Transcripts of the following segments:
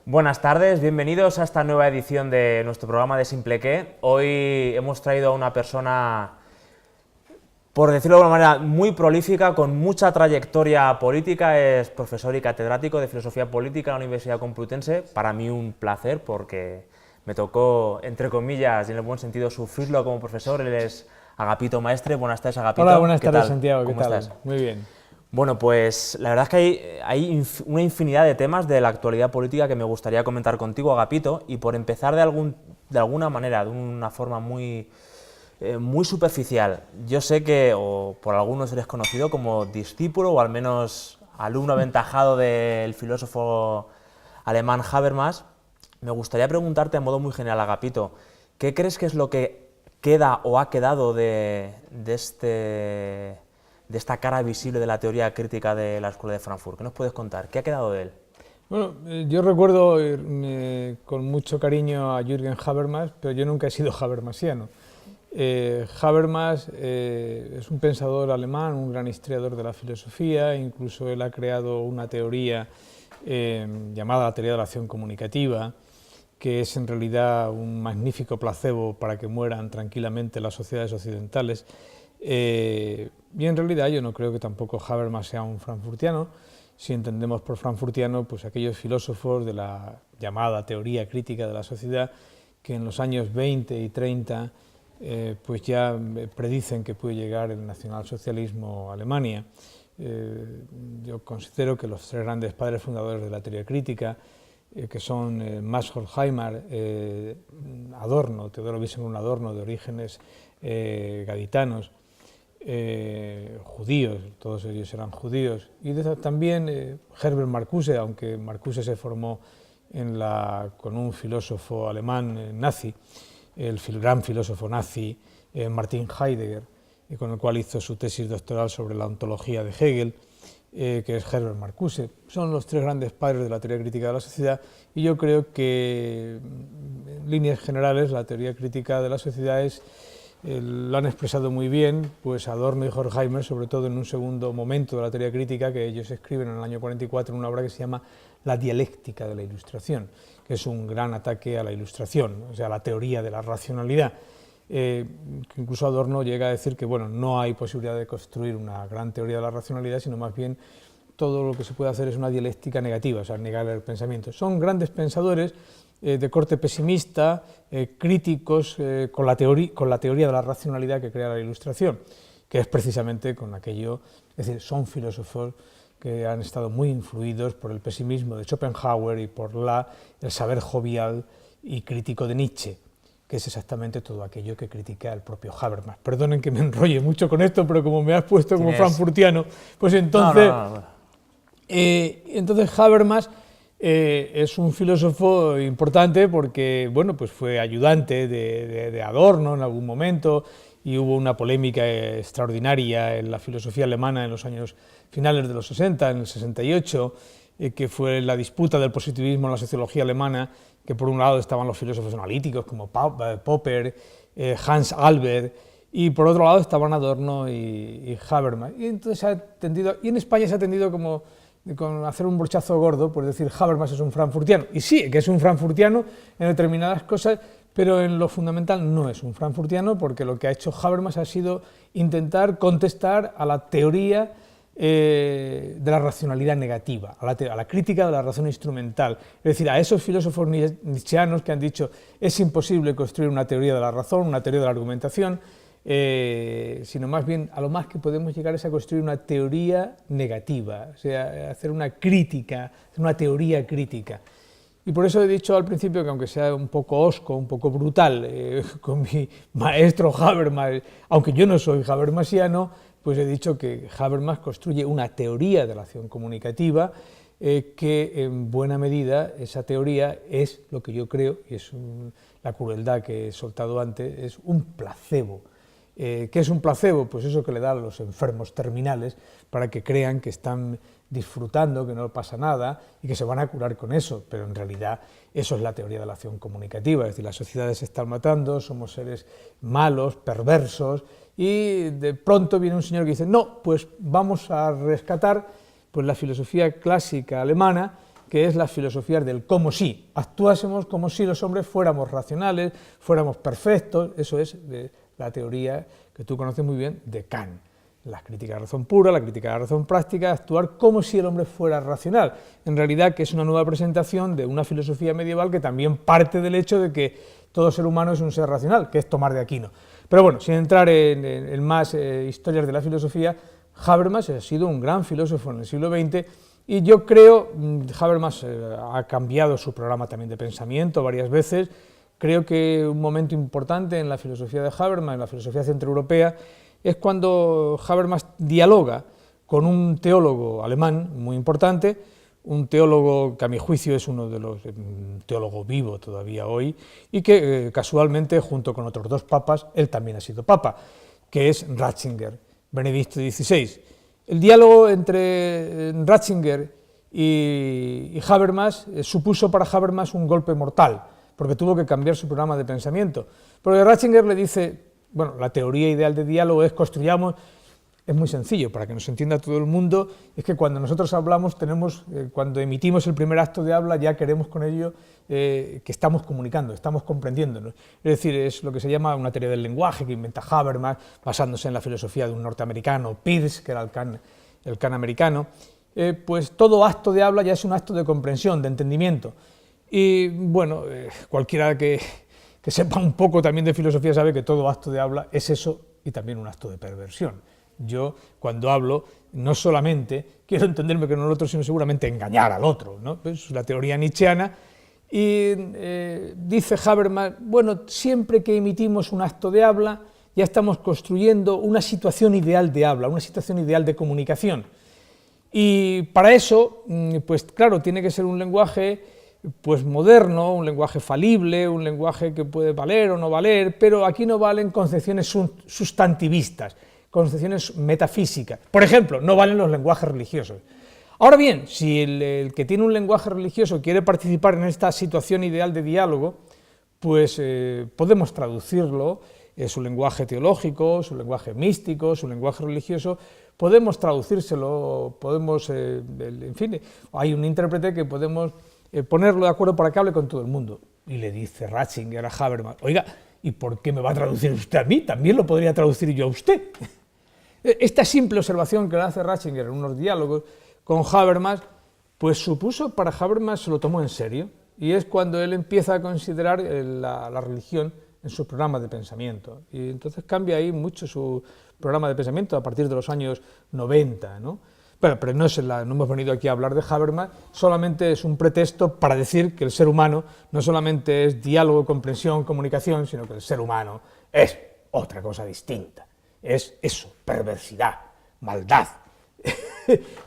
Buenas tardes, bienvenidos a esta nueva edición de nuestro programa de Simple Qué. Hoy hemos traído a una persona, por decirlo de alguna manera, muy prolífica, con mucha trayectoria política. Es profesor y catedrático de Filosofía Política en la Universidad Complutense. Para mí un placer porque me tocó, entre comillas, y en el buen sentido, sufrirlo como profesor. Él es Agapito Maestre. Buenas tardes, Agapito. Hola, buenas tardes, tal? Santiago. ¿Qué ¿Cómo tal? estás? Muy bien. Bueno, pues la verdad es que hay una infinidad de temas de la actualidad política que me gustaría comentar contigo, Agapito, y por empezar de alguna manera, de una forma muy superficial. Yo sé que, o por algunos eres conocido como discípulo o al menos alumno aventajado del filósofo alemán Habermas. Me gustaría preguntarte a modo muy general, Agapito, ¿qué crees que es lo que queda o ha quedado de esta cara visible de la teoría crítica de la Escuela de Frankfurt? ¿Qué nos puedes contar? ¿Qué ha quedado de él? Bueno, yo recuerdo con mucho cariño a Jürgen Habermas, pero yo nunca he sido habermasiano. Habermas es un pensador alemán, un gran historiador de la filosofía, incluso él ha creado una teoría llamada la teoría de la acción comunicativa, que es en realidad un magnífico placebo para que mueran tranquilamente las sociedades occidentales. Y en realidad yo no creo que tampoco Habermas sea un frankfurtiano. Si entendemos por frankfurtiano, pues aquellos filósofos de la llamada teoría crítica de la sociedad que en los años 20 y 30 pues ya predicen que puede llegar el nacionalsocialismo a Alemania. Yo considero que los tres grandes padres fundadores de la teoría crítica, que son Max Horkheimer, Adorno, Teodoro Wilhelm Adorno, de orígenes gaditanos, judíos, todos ellos eran judíos, y también Herbert Marcuse, aunque Marcuse se formó con un filósofo alemán nazi, el gran filósofo nazi Martin Heidegger, con el cual hizo su tesis doctoral sobre la ontología de Hegel, que es Herbert Marcuse. Son los tres grandes padres de la teoría crítica de la sociedad, y yo creo que en líneas generales la teoría crítica de la sociedad lo han expresado muy bien, pues Adorno y Horkheimer, sobre todo en un segundo momento de la teoría crítica, que ellos escriben en el año 44 en una obra que se llama La dialéctica de la ilustración, que es un gran ataque a la ilustración, o sea, a la teoría de la racionalidad. Que incluso Adorno llega a decir que bueno, no hay posibilidad de construir una gran teoría de la racionalidad, sino más bien todo lo que se puede hacer es una dialéctica negativa, o sea, negar el pensamiento. Son grandes pensadores de corte pesimista, críticos con la teoría de la racionalidad que crea la ilustración, que es precisamente con aquello, es decir, son filósofos que han estado muy influidos por el pesimismo de Schopenhauer y por el saber jovial y crítico de Nietzsche, que es exactamente todo aquello que critica el propio Habermas. Perdonen que me enrolle mucho con esto, pero como me has puesto como frankfurtiano, pues entonces, entonces Habermas es un filósofo importante porque bueno, pues fue ayudante de Adorno en algún momento, y hubo una polémica extraordinaria en la filosofía alemana en los años finales de los 60, en el 68, que fue la disputa del positivismo en la sociología alemana, que por un lado estaban los filósofos analíticos como Popper, Hans Albert, y por otro lado estaban Adorno y Habermas. Y entonces en España se ha tendido como con hacer un brochazo gordo, pues decir Habermas es un frankfurtiano. Y sí, que es un frankfurtiano en determinadas cosas, pero en lo fundamental no es un frankfurtiano, porque lo que ha hecho Habermas ha sido intentar contestar a la teoría de la racionalidad negativa, a la crítica de la razón instrumental, es decir, a esos filósofos nietzscheanos que han dicho es imposible construir una teoría de la razón, una teoría de la argumentación, sino más bien a lo más que podemos llegar es a construir una teoría negativa, o sea, hacer una crítica, una teoría crítica. Y por eso he dicho al principio que aunque sea un poco hosco, un poco brutal, con mi maestro Habermas, aunque yo no soy habermasiano, pues he dicho que Habermas construye una teoría de la acción comunicativa que en buena medida esa teoría es lo que yo creo, y es la crueldad que he soltado antes, es un placebo. ¿Qué es un placebo? Pues eso que le da a los enfermos terminales para que crean que están disfrutando, que no pasa nada y que se van a curar con eso, pero en realidad eso es la teoría de la acción comunicativa, es decir, las sociedades se están matando, somos seres malos, perversos, y de pronto viene un señor que dice, no, pues vamos a rescatar pues la filosofía clásica alemana, que es la filosofía del como si, actuásemos como si los hombres fuéramos racionales, fuéramos perfectos. Eso es la teoría que tú conoces muy bien de Kant. La crítica de la razón pura, la crítica de la razón práctica, actuar como si el hombre fuera racional. En realidad, que es una nueva presentación de una filosofía medieval que también parte del hecho de que todo ser humano es un ser racional, que es Tomás de Aquino. Pero bueno, sin entrar en más historias de la filosofía, Habermas ha sido un gran filósofo en el siglo XX y yo creo, Habermas ha cambiado su programa también de pensamiento varias veces. Creo que un momento importante en la filosofía de Habermas, en la filosofía centroeuropea, es cuando Habermas dialoga con un teólogo alemán muy importante, un teólogo que a mi juicio es uno de los teólogos vivos todavía hoy, y que casualmente, junto con otros dos papas, él también ha sido papa, que es Ratzinger, Benedicto XVI. El diálogo entre Ratzinger y Habermas supuso para Habermas un golpe mortal, porque tuvo que cambiar su programa de pensamiento. Porque Ratzinger le dice, bueno, la teoría ideal de diálogo es construyamos, es muy sencillo, para que nos entienda todo el mundo, es que cuando nosotros hablamos, cuando emitimos el primer acto de habla, ya queremos con ello que estamos comunicando, estamos comprendiéndonos. Es decir, es lo que se llama una teoría del lenguaje que inventa Habermas, basándose en la filosofía de un norteamericano, Peirce, que era el Kant americano. Pues todo acto de habla ya es un acto de comprensión, de entendimiento. Y bueno, cualquiera que sepa un poco también de filosofía sabe que todo acto de habla es eso y también un acto de perversión. Yo, cuando hablo, no solamente quiero entenderme con el otro, sino seguramente engañar al otro, ¿no? Es la teoría nietzscheana. Y dice Habermas, bueno, siempre que emitimos un acto de habla, ya estamos construyendo una situación ideal de habla, una situación ideal de comunicación. Y para eso, pues claro, tiene que ser un lenguaje pues moderno, un lenguaje falible, un lenguaje que puede valer o no valer, pero aquí no valen concepciones sustantivistas, concepciones metafísicas. Por ejemplo, no valen los lenguajes religiosos. Ahora bien, si el que tiene un lenguaje religioso quiere participar en esta situación ideal de diálogo, pues podemos traducirlo, su lenguaje teológico, su lenguaje místico, su lenguaje religioso, podemos traducírselo, podemos, en fin, hay un intérprete que podemos ponerlo de acuerdo para que hable con todo el mundo. Y le dice Ratzinger a Habermas, oiga, ¿y por qué me va a traducir usted a mí? También lo podría traducir yo a usted. Esta simple observación que le hace Ratzinger en unos diálogos con Habermas, pues supuso para Habermas, se lo tomó en serio, y es cuando él empieza a considerar la religión en su programa de pensamiento. Y entonces cambia ahí mucho su programa de pensamiento a partir de los años 90, ¿no? Pero no hemos venido aquí a hablar de Habermas, solamente es un pretexto para decir que el ser humano no solamente es diálogo, comprensión, comunicación, sino que el ser humano es otra cosa distinta. Es eso, perversidad, maldad.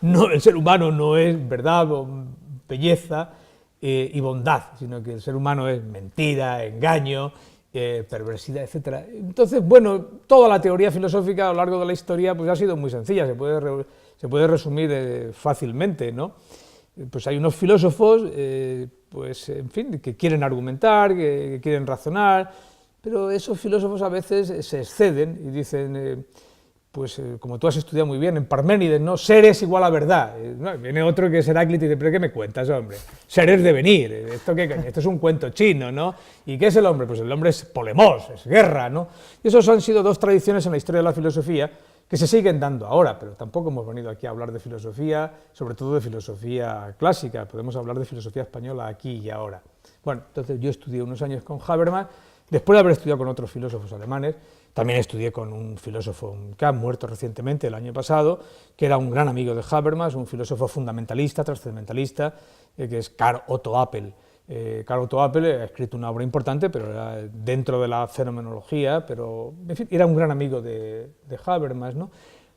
No, el ser humano no es verdad, belleza y bondad, sino que el ser humano es mentira, engaño, perversidad, etc. Entonces, bueno, toda la teoría filosófica a lo largo de la historia pues ha sido muy sencilla, se puede resumir fácilmente, ¿no? Pues hay unos filósofos, pues en fin, que quieren argumentar, que quieren razonar, pero esos filósofos a veces se exceden y dicen, pues como tú has estudiado muy bien, en Parménides, ¿no? Ser es igual a verdad. Viene otro que es Heráclito y dice, ¿pero qué me cuentas, hombre? Ser es devenir, ¿esto qué coño? Esto es un cuento chino, ¿no? ¿Y qué es el hombre? Pues el hombre es polemos, es guerra, ¿no? Y esos han sido dos tradiciones en la historia de la filosofía que se siguen dando ahora, pero tampoco hemos venido aquí a hablar de filosofía, sobre todo de filosofía clásica, podemos hablar de filosofía española aquí y ahora. Bueno, entonces yo estudié unos años con Habermas, después de haber estudiado con otros filósofos alemanes, también estudié con un filósofo que ha muerto recientemente, el año pasado, que era un gran amigo de Habermas, un filósofo fundamentalista, trascendentalista, que es Karl Otto Appel. Karl Otto Appel ha escrito una obra importante, pero era dentro de la fenomenología, pero en fin, era un gran amigo de Habermas, ¿no?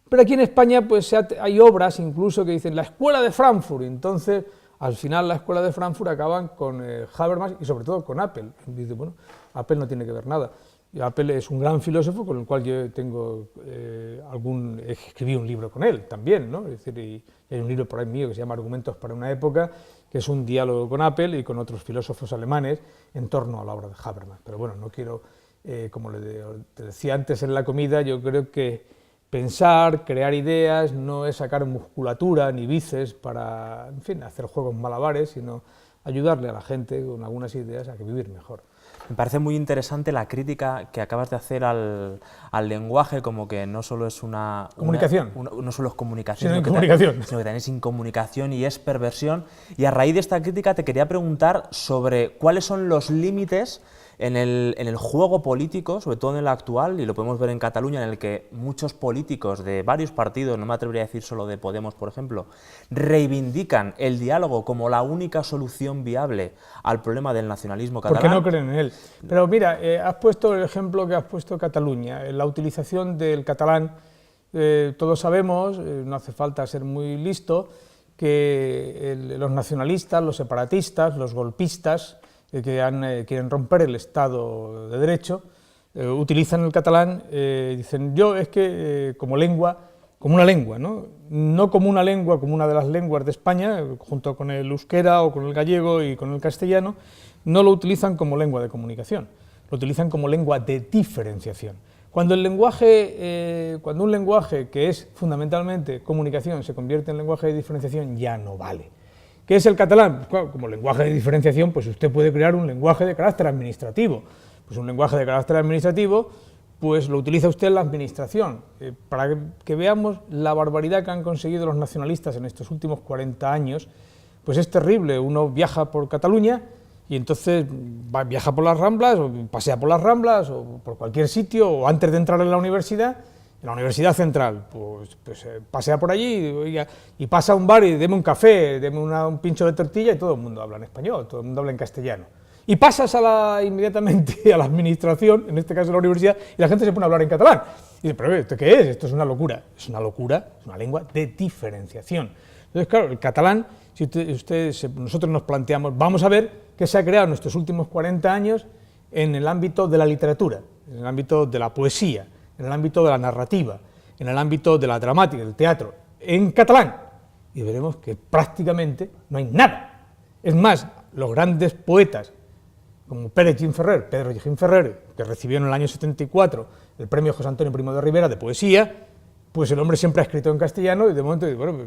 Pero aquí en España pues hay obras incluso que dicen la Escuela de Frankfurt, y entonces al final la Escuela de Frankfurt acaban con Habermas y sobre todo con Appel. Y dice, bueno, Appel no tiene que ver nada. Y Appel es un gran filósofo con el cual yo tengo escribí un libro con él también, ¿no? Es decir, y hay un libro por ahí mío que se llama Argumentos para una época, que es un diálogo con Appel y con otros filósofos alemanes en torno a la obra de Habermas. Pero bueno, no quiero, como te decía antes en la comida, yo creo que pensar, crear ideas, no es sacar musculatura ni bíceps para, en fin, hacer juegos malabares, sino ayudarle a la gente con algunas ideas a que vivir mejor. Me parece muy interesante la crítica que acabas de hacer al lenguaje, como que no solo es comunicación, no solo es comunicación, sino que también es incomunicación y es perversión. Y a raíz de esta crítica te quería preguntar sobre cuáles son los límites en el juego político, sobre todo en el actual, y lo podemos ver en Cataluña, en el que muchos políticos de varios partidos, no me atrevería a decir solo de Podemos, por ejemplo, reivindican el diálogo como la única solución viable al problema del nacionalismo catalán. Porque no creen en él. Pero mira, has puesto el ejemplo que has puesto Cataluña, la utilización del catalán. Todos sabemos, no hace falta ser muy listo, que los nacionalistas, los separatistas, los golpistas, que quieren romper el Estado de Derecho, utilizan el catalán, dicen yo es que como lengua, como una lengua, no como una lengua, como una de las lenguas de España, junto con el euskera o con el gallego y con el castellano, no lo utilizan como lengua de comunicación, lo utilizan como lengua de diferenciación. Cuando un lenguaje que es fundamentalmente comunicación se convierte en lenguaje de diferenciación, ya no vale. ¿Qué es el catalán? Bueno, como lenguaje de diferenciación, pues usted puede crear un lenguaje de carácter administrativo. Pues un lenguaje de carácter administrativo, pues lo utiliza usted en la administración. Para que veamos la barbaridad que han conseguido los nacionalistas en estos últimos 40 años, pues es terrible. Uno viaja por Cataluña y entonces viaja por las Ramblas, o pasea por las Ramblas, o por cualquier sitio, o antes de entrar en la Universidad Central, pues pasea por allí y pasa a un bar y deme un café, deme un pincho de tortilla y todo el mundo habla en español, todo el mundo habla en castellano. Y pasas inmediatamente a la administración, en este caso a la universidad, y la gente se pone a hablar en catalán. Y dice, pero ¿esto qué es? Esto es una locura. Es una locura, es una lengua de diferenciación. Entonces, claro, el catalán, si nosotros nos planteamos, vamos a ver qué se ha creado en estos últimos 40 años en el ámbito de la literatura, en el ámbito de la poesía, en el ámbito de la narrativa, en el ámbito de la dramática, del teatro, en catalán, y veremos que prácticamente no hay nada. Es más, los grandes poetas, como Pedro Gimferrer, que recibió en el año 74 el premio José Antonio Primo de Rivera de poesía, pues el hombre siempre ha escrito en castellano, y de momento, bueno,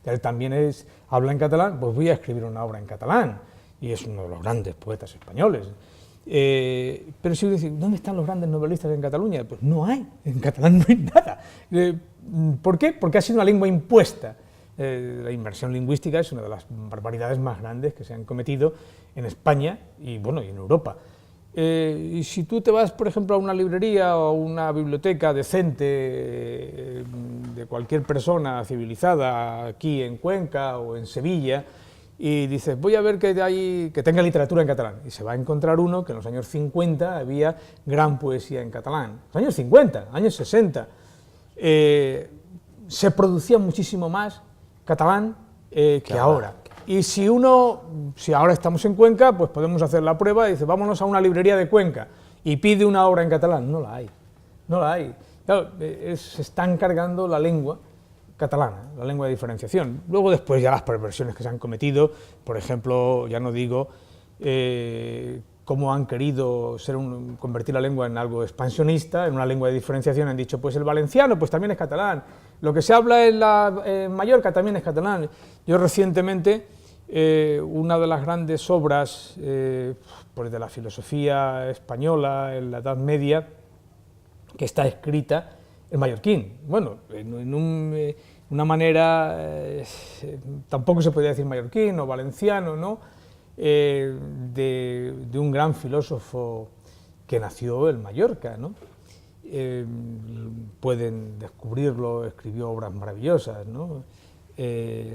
él también habla en catalán, pues voy a escribir una obra en catalán, y es uno de los grandes poetas españoles. Pero si uno dice, ¿dónde están los grandes novelistas en Cataluña? Pues no hay, en catalán no hay nada. ¿Por qué? Porque ha sido una lengua impuesta. La inmersión lingüística es una de las barbaridades más grandes que se han cometido en España y, bueno, y en Europa. Y si tú te vas, por ejemplo, a una librería o a una biblioteca decente de cualquier persona civilizada aquí en Cuenca o en Sevilla, y dices, voy a ver que tenga literatura en catalán, y se va a encontrar uno que en los años 50 había gran poesía en catalán. Los años 50, años 60, se producía muchísimo más catalán que ahora. Y si ahora estamos en Cuenca, pues podemos hacer la prueba y dice, vámonos a una librería de Cuenca y pide una obra en catalán. No la hay, no la hay. Claro, se está encargando la lengua catalana, la lengua de diferenciación. Luego después ya las perversiones que se han cometido, por ejemplo, ya no digo cómo han querido convertir la lengua en algo expansionista, en una lengua de diferenciación, han dicho, pues el valenciano pues también es catalán, lo que se habla en Mallorca también es catalán. Yo recientemente, una de las grandes obras pues de la filosofía española en la Edad Media, que está escrita en mallorquín, bueno, en una manera, tampoco se podría decir mallorquín o valenciano, ¿no? De un gran filósofo que nació en Mallorca, ¿no? Pueden descubrirlo, escribió obras maravillosas, ¿no?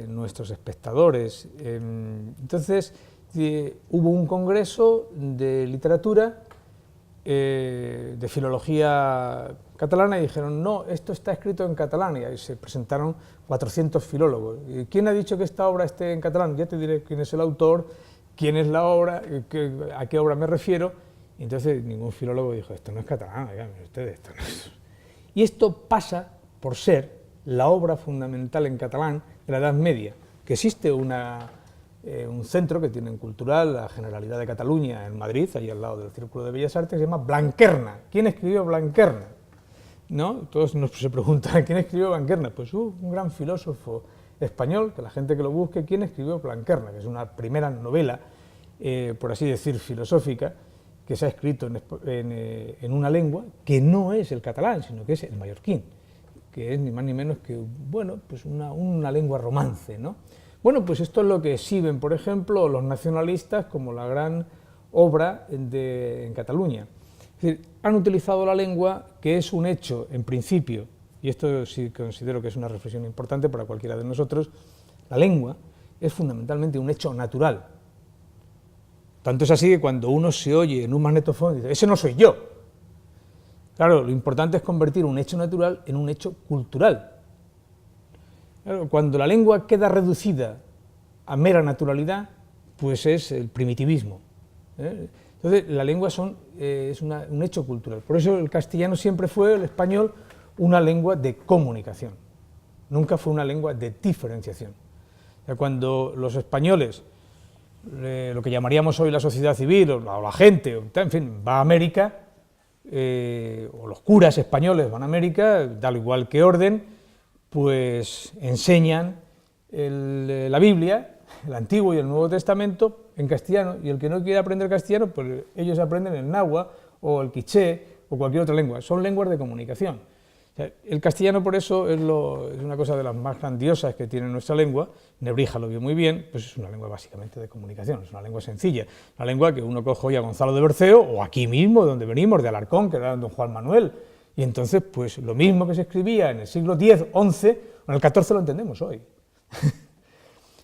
Nuestros espectadores. Entonces, hubo un congreso de literatura, de filología catalana, y dijeron, no, esto está escrito en catalán, y ahí se presentaron 400 filólogos. ¿Quién ha dicho que esta obra esté en catalán? Ya te diré quién es el autor, quién es la obra, a qué obra me refiero. Y entonces ningún filólogo dijo, esto no es catalán, oigan, ustedes, esto no es. Y esto pasa por ser la obra fundamental en catalán de la Edad Media, que existe un centro que tiene en Cultural, la Generalidad de Cataluña, en Madrid, ahí al lado del Círculo de Bellas Artes, que se llama Blanquerna. ¿Quién escribió Blanquerna? ¿no? Todos se preguntan, ¿quién escribió Blanquerna? Pues un gran filósofo español, que la gente que lo busque, ¿quién escribió Blanquerna? Que es una primera novela, por así decir, filosófica, que se ha escrito en una lengua que no es el catalán, sino que es el mallorquín, que es ni más ni menos que, bueno, pues una lengua romance, ¿no? Bueno, pues esto es lo que exhiben, por ejemplo, los nacionalistas como la gran obra en Cataluña. Es decir, han utilizado la lengua, que es un hecho, en principio, y esto sí considero que es una reflexión importante para cualquiera de nosotros, la lengua es fundamentalmente un hecho natural. Tanto es así que cuando uno se oye en un magnetofón, dice, ese no soy yo. Claro, lo importante es convertir un hecho natural en un hecho cultural. Claro, cuando la lengua queda reducida a mera naturalidad, pues es el primitivismo. Entonces, la lengua es un hecho cultural. Por eso el castellano siempre fue, el español, una lengua de comunicación. Nunca fue una lengua de diferenciación. O sea, cuando los españoles, lo que llamaríamos hoy la sociedad civil, o la gente, en fin, va a América, o los curas españoles van a América, da igual qué orden, pues enseñan la Biblia, el Antiguo y el Nuevo Testamento, en castellano, y el que no quiere aprender castellano, pues ellos aprenden el náhuatl o el quiché o cualquier otra lengua. Son lenguas de comunicación. O sea, el castellano, por eso, es una cosa de las más grandiosas que tiene nuestra lengua. Nebrija lo vio muy bien, pues es una lengua básicamente de comunicación, es una lengua sencilla, una lengua que uno coge hoy a Gonzalo de Berceo, o aquí mismo, donde venimos, de Alarcón, que era don Juan Manuel, y entonces, pues lo mismo que se escribía en el siglo X, XI, en el XIV lo entendemos hoy.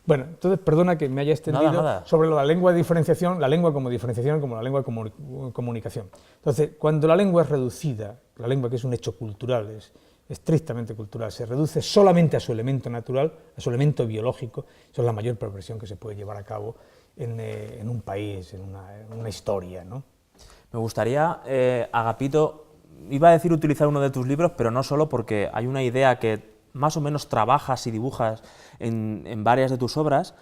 Bueno, entonces, perdona que me haya extendido sobre la lengua de diferenciación, la lengua como diferenciación, como la lengua de comunicación. Entonces, cuando la lengua es reducida, la lengua que es un hecho cultural, es estrictamente cultural, se reduce solamente a su elemento natural, a su elemento biológico, eso es la mayor perversión que se puede llevar a cabo en un país, en una historia, ¿no? Me gustaría, Agapito, iba a decir utilizar uno de tus libros, pero no solo, porque hay una idea que más o menos trabajas y dibujas en varias de tus obras,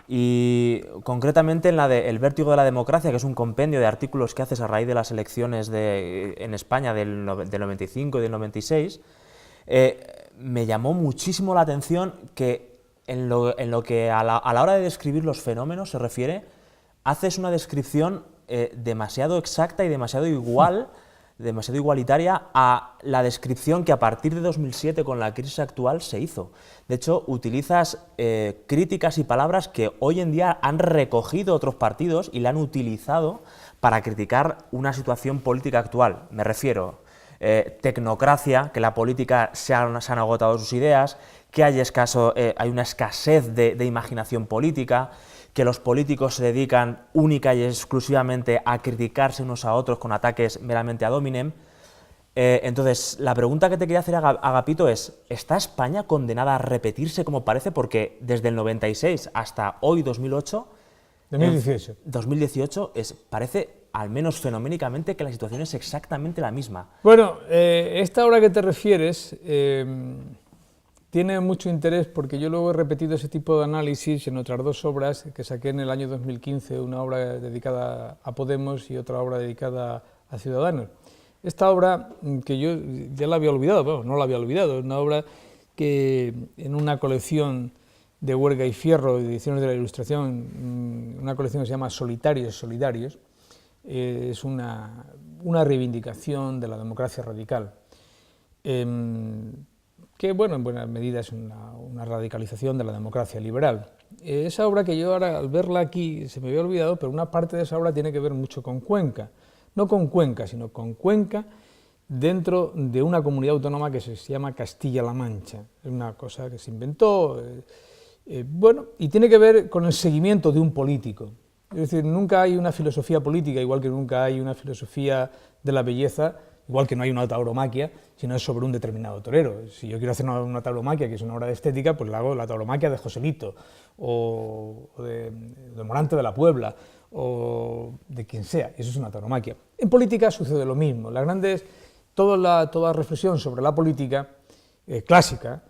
y concretamente en la de El vértigo de la democracia, que es un compendio de artículos que haces a raíz de las elecciones en España del 95 y del 96, me llamó muchísimo la atención que en lo que a la hora de describir los fenómenos se refiere, haces una descripción demasiado exacta y demasiado igualitaria a la descripción que a partir de 2007 con la crisis actual se hizo. De hecho, utilizas críticas y palabras que hoy en día han recogido otros partidos y la han utilizado para criticar una situación política actual. Me refiero tecnocracia, que la política se han agotado sus ideas, que hay una escasez de imaginación política, que los políticos se dedican única y exclusivamente a criticarse unos a otros con ataques meramente ad hominem. Entonces, la pregunta que te quería hacer, Agapito, es, ¿está España condenada a repetirse como parece? Porque desde el 96 hasta hoy, 2018, 2018 parece, al menos fenoménicamente, que la situación es exactamente la misma. Bueno, esta obra que te refieres tiene mucho interés porque yo luego he repetido ese tipo de análisis en otras dos obras que saqué en el año 2015, una obra dedicada a Podemos y otra obra dedicada a Ciudadanos. Esta obra, que yo ya la había olvidado, bueno, no la había olvidado, es una obra que en una colección de Huerga y Fierro, Ediciones de la Ilustración, una colección que se llama Solitarios Solidarios, es una reivindicación de la democracia radical, que, bueno, en buena medida es una radicalización de la democracia liberal. Esa obra que yo ahora, al verla aquí, se me había olvidado, pero una parte de esa obra tiene que ver mucho con Cuenca. No con Cuenca, sino con Cuenca dentro de una comunidad autónoma que se llama Castilla-La Mancha. Es una cosa que se inventó, bueno, y tiene que ver con el seguimiento de un político. Es decir, nunca hay una filosofía política, igual que nunca hay una filosofía de la belleza, igual que no hay una tauromaquia, sino es sobre un determinado torero. Si yo quiero hacer una tauromaquia, que es una obra de estética, pues la hago la tauromaquia de Joselito, o de Morante de la Puebla, o de quien sea, eso es una tauromaquia. En política sucede lo mismo. Toda reflexión sobre la política clásica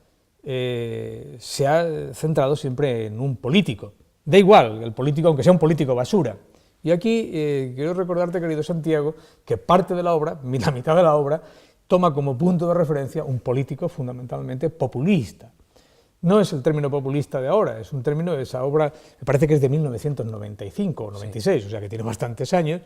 se ha centrado siempre en un político. Da igual, el político, aunque sea un político basura. Y aquí quiero recordarte, querido Santiago, que parte de la obra, la mitad de la obra, toma como punto de referencia un político fundamentalmente populista. No es el término populista de ahora, es un término de esa obra, me parece que es de 1995 o 96, o sea que tiene bastantes años,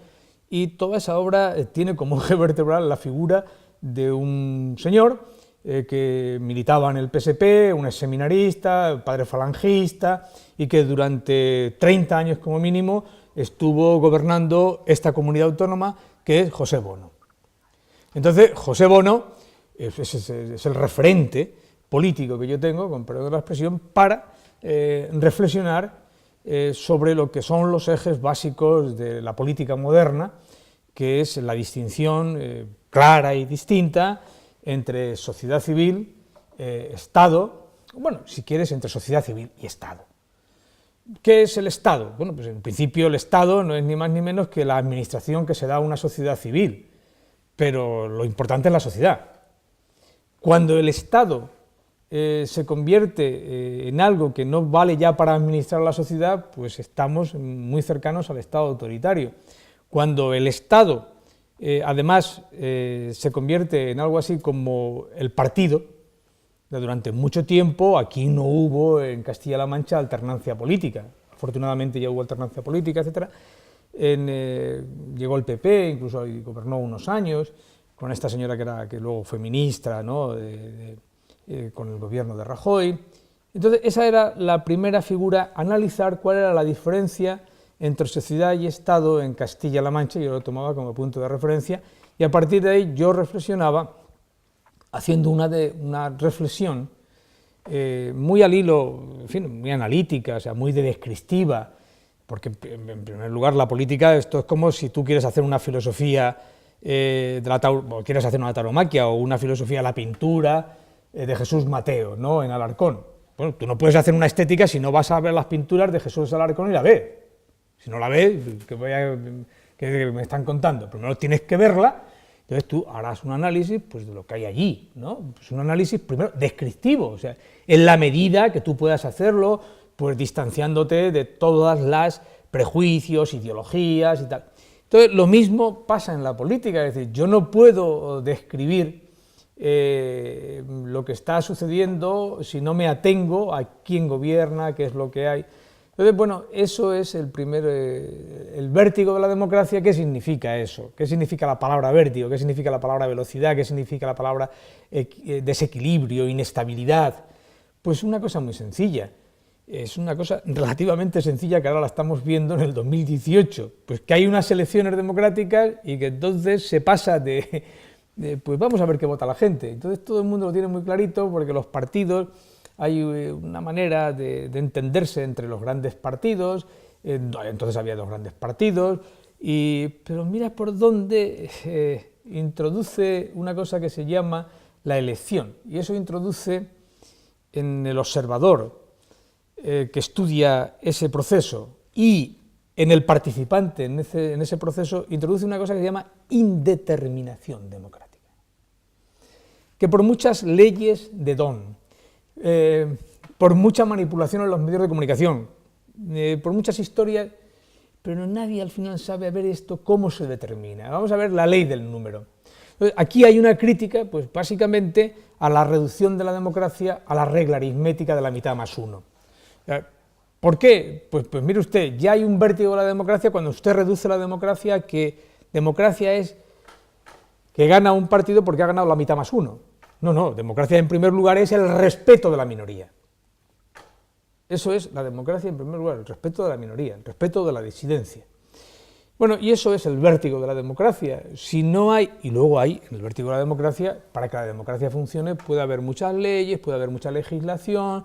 y toda esa obra tiene como eje vertebral la figura de un señor que militaba en el PSP, un exseminarista, padre falangista, y que durante 30 años como mínimo estuvo gobernando esta comunidad autónoma, que es José Bono. Entonces, José Bono es el referente político que yo tengo, con perdón de la expresión, para reflexionar sobre lo que son los ejes básicos de la política moderna, que es la distinción clara y distinta entre sociedad civil, Estado, bueno, si quieres, entre sociedad civil y Estado. ¿Qué es el Estado? Bueno, pues en principio el Estado no es ni más ni menos que la administración que se da a una sociedad civil, pero lo importante es la sociedad. Cuando el Estado se convierte en algo que no vale ya para administrar la sociedad, pues estamos muy cercanos al Estado autoritario. Cuando el Estado, además, se convierte en algo así como el partido, durante mucho tiempo aquí no hubo en Castilla-La Mancha alternancia política, afortunadamente ya hubo alternancia política, etc. Llegó el PP, incluso gobernó unos años, con esta señora que luego fue ministra, ¿no? Con el gobierno de Rajoy. Entonces esa era la primera figura, analizar cuál era la diferencia entre sociedad y Estado en Castilla-La Mancha, yo lo tomaba como punto de referencia, y a partir de ahí yo reflexionaba haciendo una reflexión muy al hilo, en fin, muy analítica, o sea, muy descriptiva, porque en primer lugar la política, esto es como si tú quieres hacer una filosofía o quieres hacer una tauromaquia o una filosofía de la pintura de Jesús Mateo, ¿no?, en Alarcón. Bueno, tú no puedes hacer una estética si no vas a ver las pinturas de Jesús Alarcón y la ves. Si no la ves, ¿qué me están contando? Primero tienes que verla. Entonces tú harás un análisis pues, de lo que hay allí, ¿no? Pues un análisis primero descriptivo, o sea, en la medida que tú puedas hacerlo, pues distanciándote de todas las prejuicios, ideologías y tal. Entonces lo mismo pasa en la política, es decir, yo no puedo describir lo que está sucediendo si no me atengo a quién gobierna, qué es lo que hay. Entonces, bueno, eso es el vértigo de la democracia. ¿Qué significa eso? ¿Qué significa la palabra vértigo? ¿Qué significa la palabra velocidad? ¿Qué significa la palabra desequilibrio, inestabilidad? Pues una cosa muy sencilla, es una cosa relativamente sencilla que ahora la estamos viendo en el 2018, pues que hay unas elecciones democráticas y que entonces se pasa pues vamos a ver qué vota la gente. Entonces todo el mundo lo tiene muy clarito porque los partidos, hay una manera de entenderse entre los grandes partidos, entonces había dos grandes partidos, pero mira por dónde introduce una cosa que se llama la elección, y eso introduce en el observador que estudia ese proceso y en el participante en ese proceso, introduce una cosa que se llama indeterminación democrática, que por muchas leyes de don, por mucha manipulación en los medios de comunicación, por muchas historias, pero nadie al final sabe a ver esto cómo se determina. Vamos a ver la ley del número. Entonces, aquí hay una crítica, pues básicamente, a la reducción de la democracia a la regla aritmética de la mitad más uno. ¿Por qué? Pues mire usted, ya hay un vértigo de la democracia cuando usted reduce la democracia, que democracia es que gana un partido porque ha ganado la mitad más uno. No, democracia en primer lugar es el respeto de la minoría. Eso es la democracia en primer lugar, el respeto de la minoría, el respeto de la disidencia. Bueno, y eso es el vértigo de la democracia. Si no hay, y luego hay, en el vértigo de la democracia, para que la democracia funcione puede haber muchas leyes, puede haber mucha legislación.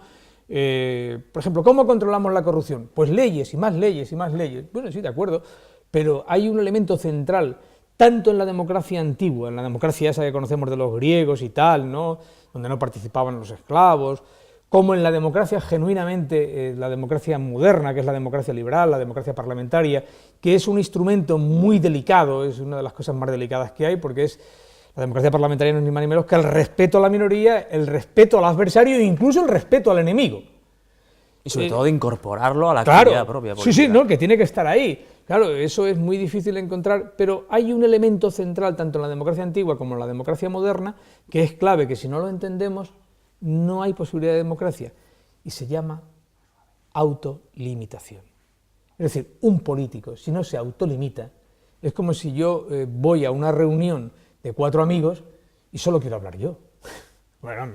Por ejemplo, ¿cómo controlamos la corrupción? Pues leyes y más leyes y más leyes. Bueno, sí, de acuerdo, pero hay un elemento central, tanto en la democracia antigua, en la democracia esa que conocemos de los griegos y tal, ¿no?, donde no participaban los esclavos, como en la democracia genuinamente, la democracia moderna, que es la democracia liberal, la democracia parlamentaria, que es un instrumento muy delicado, es una de las cosas más delicadas que hay, porque es la democracia parlamentaria no es ni más ni menos que el respeto a la minoría, el respeto al adversario e incluso el respeto al enemigo. Y sobre todo de incorporarlo a la claro, actividad propia política. Sí, no, que tiene que estar ahí. Claro, eso es muy difícil de encontrar, pero hay un elemento central, tanto en la democracia antigua como en la democracia moderna, que es clave, que si no lo entendemos, no hay posibilidad de democracia, y se llama autolimitación. Es decir, un político, si no se autolimita, es como si yo voy a una reunión de 4 amigos y solo quiero hablar yo. Bueno,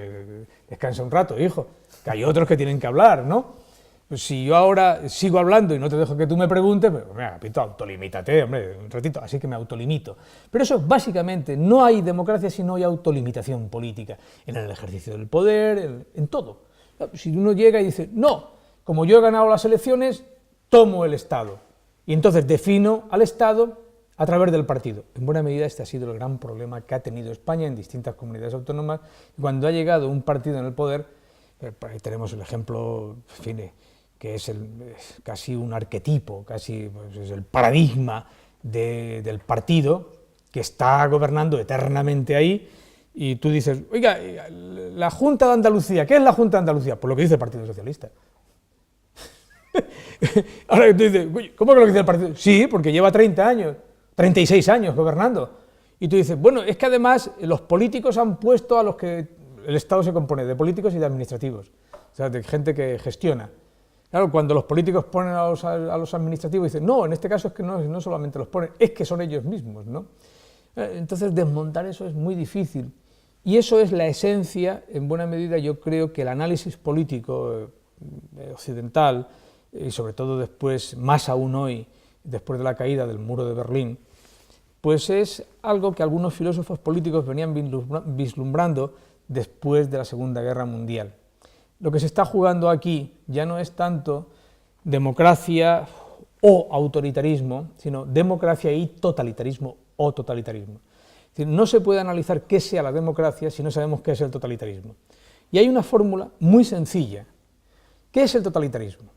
descansa un rato, hijo, que hay otros que tienen que hablar, ¿no? Pues si yo ahora sigo hablando y no te dejo que tú me preguntes, pues mira, Pito, autolimítate, hombre, un ratito, así que me autolimito. Pero eso básicamente, no hay democracia si no hay autolimitación política, en el ejercicio del poder, en todo. Si uno llega y dice, no, como yo he ganado las elecciones, tomo el Estado, y entonces defino al Estado a través del partido. En buena medida este ha sido el gran problema que ha tenido España en distintas comunidades autónomas, y cuando ha llegado un partido en el poder, por ahí tenemos el ejemplo, en fin, que es casi un arquetipo, casi pues, es el paradigma del partido que está gobernando eternamente ahí, y tú dices, oiga, la Junta de Andalucía, ¿qué es la Junta de Andalucía? Pues lo que dice el Partido Socialista. Ahora tú dices, ¿cómo que lo que dice el Partido? Sí, porque lleva 30 años, 36 años gobernando. Y tú dices, bueno, es que además los políticos han puesto a los que el Estado se compone de políticos y de administrativos, o sea, de gente que gestiona. Claro, cuando los políticos ponen a los administrativos, dicen, no, en este caso es que no solamente los ponen, es que son ellos mismos, ¿no? Entonces, desmontar eso es muy difícil. Y eso es la esencia, en buena medida, yo creo que el análisis político occidental, y sobre todo después, más aún hoy, después de la caída del muro de Berlín, pues es algo que algunos filósofos políticos venían vislumbrando después de la Segunda Guerra Mundial. Lo que se está jugando aquí ya no es tanto democracia o autoritarismo, sino democracia y totalitarismo o totalitarismo. Es decir, no se puede analizar qué sea la democracia si no sabemos qué es el totalitarismo. Y hay una fórmula muy sencilla. ¿Qué es el totalitarismo?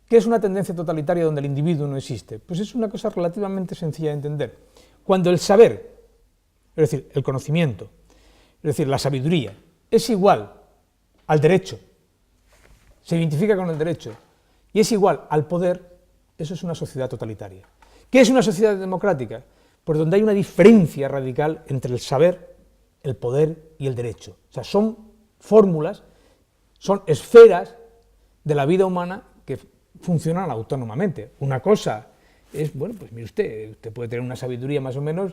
¿Qué es una tendencia totalitaria donde el individuo no existe? Pues es una cosa relativamente sencilla de entender. Cuando el saber, es decir, el conocimiento, es decir, la sabiduría, es igual al derecho, se identifica con el derecho y es igual al poder, eso es una sociedad totalitaria. ¿Qué es una sociedad democrática? Pues donde hay una diferencia radical entre el saber, el poder y el derecho. O sea, son fórmulas, son esferas de la vida humana que funcionan autónomamente. Una cosa es, bueno, pues mire usted puede tener una sabiduría más o menos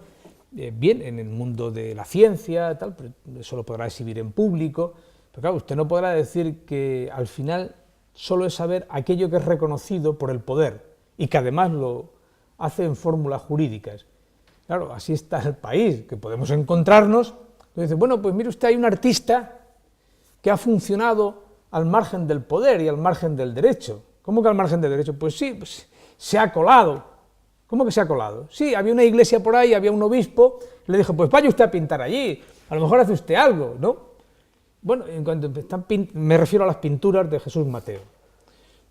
bien en el mundo de la ciencia, tal, pero eso lo podrá exhibir en público. Pero claro, usted no podrá decir que al final solo es saber aquello que es reconocido por el poder y que además lo hace en fórmulas jurídicas. Claro, así está el país, que podemos encontrarnos. Entonces dice, bueno, pues mire usted, hay un artista que ha funcionado al margen del poder y al margen del derecho. ¿Cómo que al margen del derecho? Pues sí, pues se ha colado. ¿Cómo que se ha colado? Sí, había una iglesia por ahí, había un obispo, le dijo, pues vaya usted a pintar allí, a lo mejor hace usted algo, ¿no? Bueno, en cuanto me refiero a las pinturas de Jesús Mateo.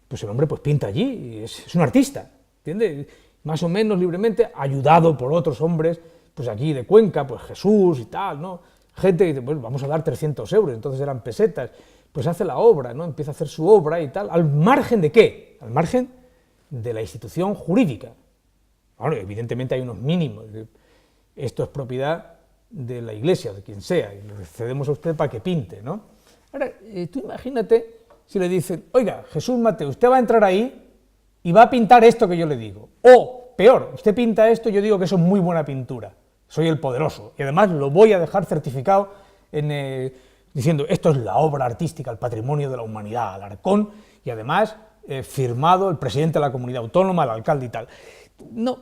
Pues el hombre pues pinta allí, es un artista, ¿entiende? Más o menos libremente, ayudado por otros hombres, pues aquí de Cuenca, pues Jesús y tal, ¿no? Gente que dice, bueno, vamos a dar 300 euros, entonces eran pesetas, pues hace la obra, ¿no? Empieza a hacer su obra y tal, ¿al margen de qué? Al margen de la institución jurídica. Bueno, evidentemente hay unos mínimos, esto es propiedad de la iglesia, de quien sea, y le cedemos a usted para que pinte, ¿no? Ahora, tú imagínate si le dicen, oiga, Jesús Mateo, usted va a entrar ahí y va a pintar esto que yo le digo, o, peor, usted pinta esto y yo digo que eso es muy buena pintura, soy el poderoso, y además lo voy a dejar certificado diciendo, esto es la obra artística, el patrimonio de la humanidad, Alarcón, y además firmado el presidente de la comunidad autónoma, el alcalde y tal. No,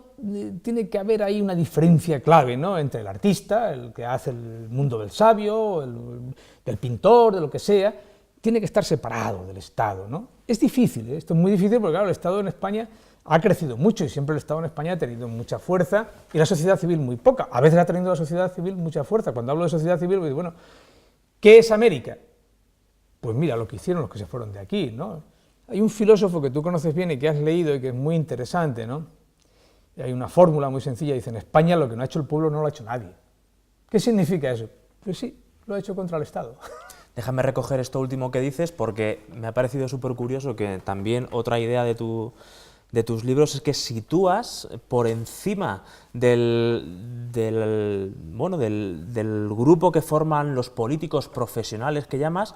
tiene que haber ahí una diferencia clave, ¿no?, entre el artista, el que hace el mundo del sabio, del pintor, de lo que sea, tiene que estar separado del Estado, ¿no? Es difícil, esto es muy difícil porque, claro, el Estado en España ha crecido mucho y siempre el Estado en España ha tenido mucha fuerza y la sociedad civil muy poca. A veces ha tenido la sociedad civil mucha fuerza. Cuando hablo de sociedad civil, pues, bueno, ¿qué es América? Pues mira, lo que hicieron los que se fueron de aquí, ¿no? Hay un filósofo que tú conoces bien y que has leído y que es muy interesante, ¿no? Y hay una fórmula muy sencilla, dice, en España lo que no ha hecho el pueblo no lo ha hecho nadie. ¿Qué significa eso? Pues sí, lo ha hecho contra el Estado. Déjame recoger esto último que dices porque me ha parecido súper curioso que también otra idea de tus libros es que sitúas por encima del grupo que forman los políticos profesionales que llamas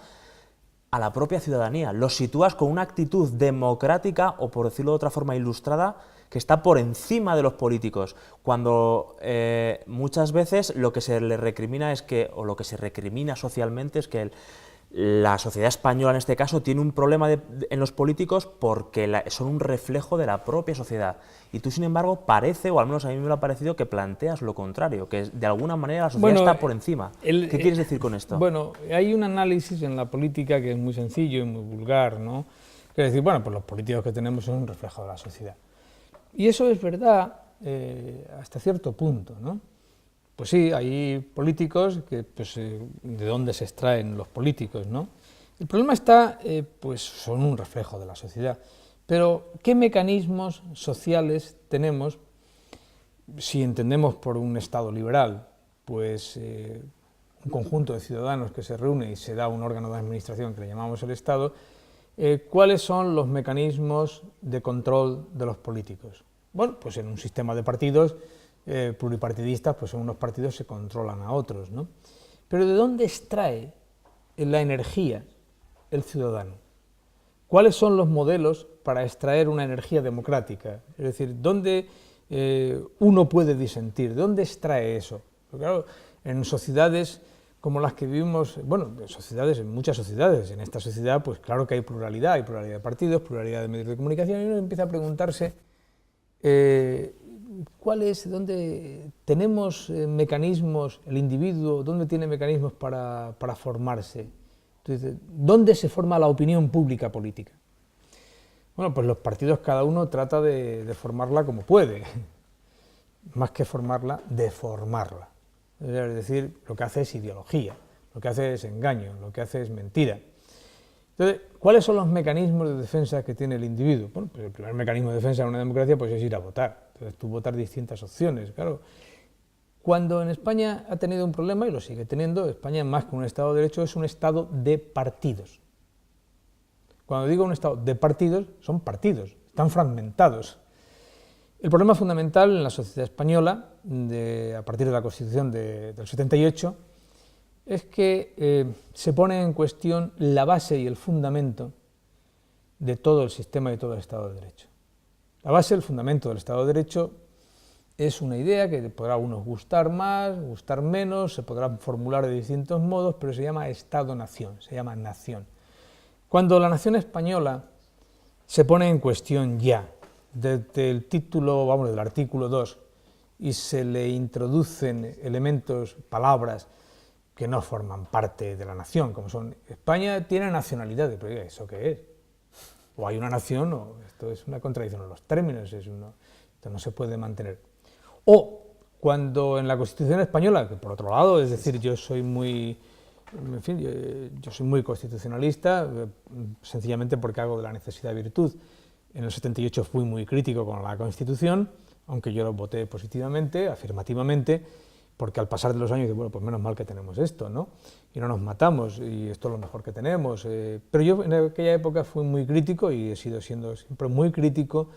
a la propia ciudadanía. Los sitúas con una actitud democrática o, por decirlo de otra forma, ilustrada, que está por encima de los políticos, cuando muchas veces lo que se le recrimina es que, o lo que se recrimina socialmente es que la sociedad española en este caso tiene un problema en los políticos porque son un reflejo de la propia sociedad. Y tú, sin embargo, parece, o al menos a mí me lo ha parecido, que planteas lo contrario, que de alguna manera la sociedad está por encima. ¿Qué quieres decir con esto? Bueno, hay un análisis en la política que es muy sencillo y muy vulgar, ¿no? Que es decir, bueno, pues los políticos que tenemos son un reflejo de la sociedad. Y eso es verdad hasta cierto punto, ¿no? Pues sí, hay políticos que, pues, ¿de dónde se extraen los políticos, no? El problema está, pues son un reflejo de la sociedad. Pero, ¿qué mecanismos sociales tenemos si entendemos por un Estado liberal? Pues un conjunto de ciudadanos que se reúne y se da un órgano de administración que le llamamos el Estado. ¿Cuáles son los mecanismos de control de los políticos? Bueno, pues en un sistema de partidos pluripartidistas, pues unos partidos se controlan a otros, ¿no? Pero ¿de dónde extrae la energía el ciudadano? ¿Cuáles son los modelos para extraer una energía democrática? Es decir, ¿dónde uno puede disentir? ¿De dónde extrae eso? Porque, claro, en sociedades como las que vivimos, bueno, en muchas sociedades, en esta sociedad, pues claro que hay pluralidad de partidos, pluralidad de medios de comunicación, y uno empieza a preguntarse ¿dónde tenemos mecanismos, el individuo, dónde tiene mecanismos para formarse? Entonces, ¿dónde se forma la opinión pública política? Bueno, pues los partidos cada uno trata de formarla como puede, más que formarla, de formarla. Es decir, lo que hace es ideología, lo que hace es engaño, lo que hace es mentira. Entonces, ¿cuáles son los mecanismos de defensa que tiene el individuo? Bueno, pues el primer mecanismo de defensa de una democracia pues, es ir a votar. Entonces, tú votas distintas opciones, claro. Cuando en España ha tenido un problema, y lo sigue teniendo, España más que un Estado de Derecho es un Estado de partidos. Cuando digo un Estado de partidos, son partidos, están fragmentados. El problema fundamental en la sociedad española, a partir de la Constitución del 78, es que se pone en cuestión la base y el fundamento de todo el sistema y de todo el Estado de Derecho. La base, el fundamento del Estado de Derecho es una idea que podrá a unos gustar más, gustar menos, se podrá formular de distintos modos, pero se llama Estado-nación, se llama nación. Cuando la nación española se pone en cuestión ya, desde el título, vamos, del artículo 2, y se le introducen elementos, palabras, que no forman parte de la nación, como son, España tiene nacionalidades, pero ¿eso qué es? O hay una nación, o esto es una contradicción en los términos, esto no se puede mantener. O cuando en la Constitución española, que por otro lado, es decir, yo soy muy constitucionalista, sencillamente porque hago de la necesidad virtud. En el 78 fui muy crítico con la Constitución, aunque yo lo voté positivamente, afirmativamente, porque al pasar de los años, digo, bueno, pues menos mal que tenemos esto, ¿no? Y no nos matamos, y esto es lo mejor que tenemos. Pero yo en aquella época fui muy crítico, y he sido siendo siempre muy crítico,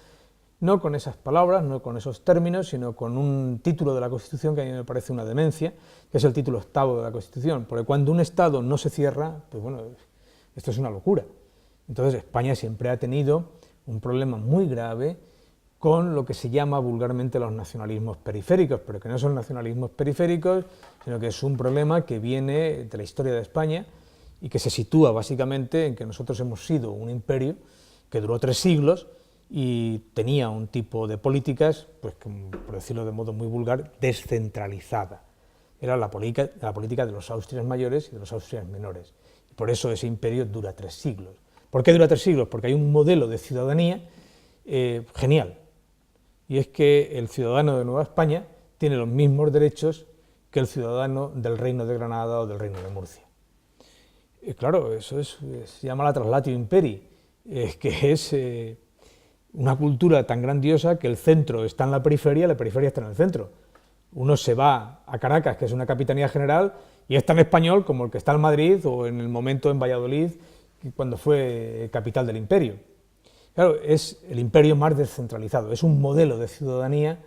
no con esas palabras, no con esos términos, sino con un título de la Constitución que a mí me parece una demencia, que es el título 8º de la Constitución, porque cuando un Estado no se cierra, pues bueno, esto es una locura. Entonces España siempre ha tenido un problema muy grave con lo que se llama vulgarmente los nacionalismos periféricos, pero que no son nacionalismos periféricos, sino que es un problema que viene de la historia de España y que se sitúa básicamente en que nosotros hemos sido un imperio que duró 3 siglos y tenía un tipo de políticas, pues por decirlo de modo muy vulgar, descentralizada. Era la política de los Austrias mayores y de los Austrias menores. Y por eso ese imperio dura 3 siglos. ¿Por qué dura 3 siglos? Porque hay un modelo de ciudadanía genial. Y es que el ciudadano de Nueva España tiene los mismos derechos que el ciudadano del Reino de Granada o del Reino de Murcia. Y claro, eso se llama la traslatio imperii, que es una cultura tan grandiosa que el centro está en la periferia está en el centro. Uno se va a Caracas, que es una capitanía general, y es tan español como el que está en Madrid o en el momento en Valladolid, cuando fue capital del imperio. Claro, es el imperio más descentralizado, es un modelo de ciudadanía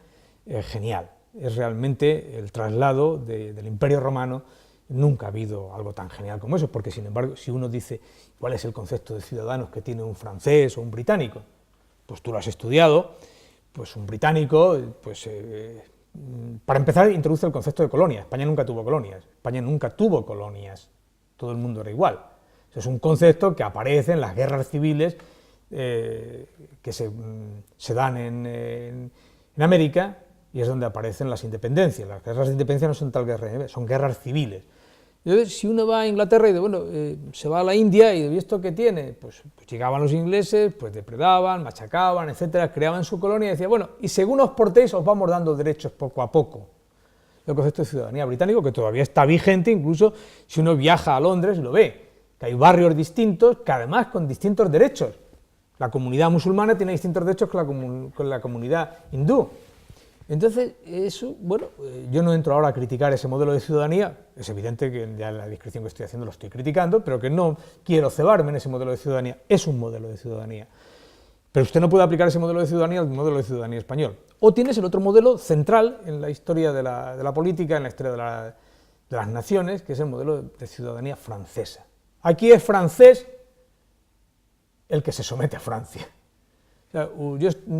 genial. Es realmente el traslado del imperio romano. Nunca ha habido algo tan genial como eso, porque sin embargo, si uno dice cuál es el concepto de ciudadanos que tiene un francés o un británico, pues tú lo has estudiado, pues un británico, pues para empezar introduce el concepto de colonia. España nunca tuvo colonias, todo el mundo era igual. Eso es un concepto que aparece en las guerras civiles que se dan en América, y es donde aparecen las independencias. Las guerras de independencia no son tal guerra, son guerras civiles. Entonces, si uno va a Inglaterra y dice, bueno, se va a la India y ¿esto qué tiene? Pues llegaban los ingleses, pues depredaban, machacaban, etcétera, creaban su colonia y decía, bueno, y según os portéis os vamos dando derechos poco a poco. El concepto de ciudadanía británico, que todavía está vigente, incluso si uno viaja a Londres y lo ve, que hay barrios distintos, que además con distintos derechos. La comunidad musulmana tiene distintos derechos que la comunidad hindú. Entonces, eso, bueno, yo no entro ahora a criticar ese modelo de ciudadanía, es evidente que ya en la descripción que estoy haciendo lo estoy criticando, pero que no quiero cebarme en ese modelo de ciudadanía, es un modelo de ciudadanía. Pero usted no puede aplicar ese modelo de ciudadanía al modelo de ciudadanía español. O tienes el otro modelo central en la historia de la política, en la historia de las naciones, que es el modelo de ciudadanía francesa. Aquí es francés el que se somete a Francia. O sea,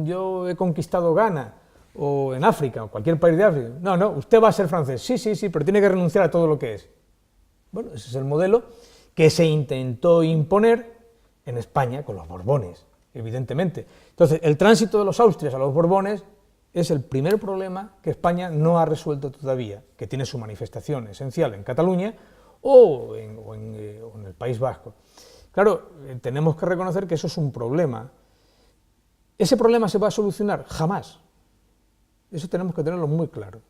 yo he conquistado Ghana, o en África, o cualquier país de África. No, usted va a ser francés. Sí, pero tiene que renunciar a todo lo que es. Bueno, ese es el modelo que se intentó imponer en España con los Borbones, evidentemente. Entonces, el tránsito de los Austrias a los Borbones es el primer problema que España no ha resuelto todavía, que tiene su manifestación esencial en Cataluña o en el País Vasco. Claro, tenemos que reconocer que eso es un problema. ¿Ese problema se va a solucionar? Jamás. Eso tenemos que tenerlo muy claro.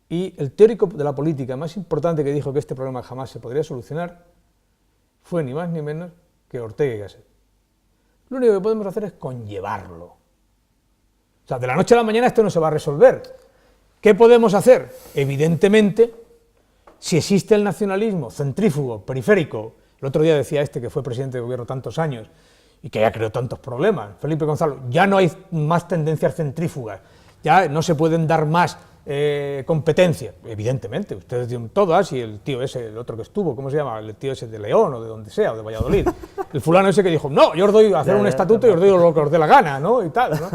Y el teórico de la política más importante que dijo que este problema jamás se podría solucionar fue ni más ni menos que Ortega y Gasset. Lo único que podemos hacer es conllevarlo. O sea, de la noche a la mañana esto no se va a resolver. ¿Qué podemos hacer? Evidentemente, si existe el nacionalismo centrífugo, periférico, el otro día decía que fue presidente de gobierno tantos años, y que ya creó tantos problemas, Felipe Gonzalo, ya no hay más tendencias centrífugas, ya no se pueden dar más competencias, evidentemente, ustedes dieron todas, y el tío ese, el otro que estuvo, ¿cómo se llama? El tío ese de León, o de donde sea, o de Valladolid, el fulano ese que dijo, no, yo os doy a hacer un estatuto y os doy lo que os dé la gana, ¿no? Y tal, ¿no?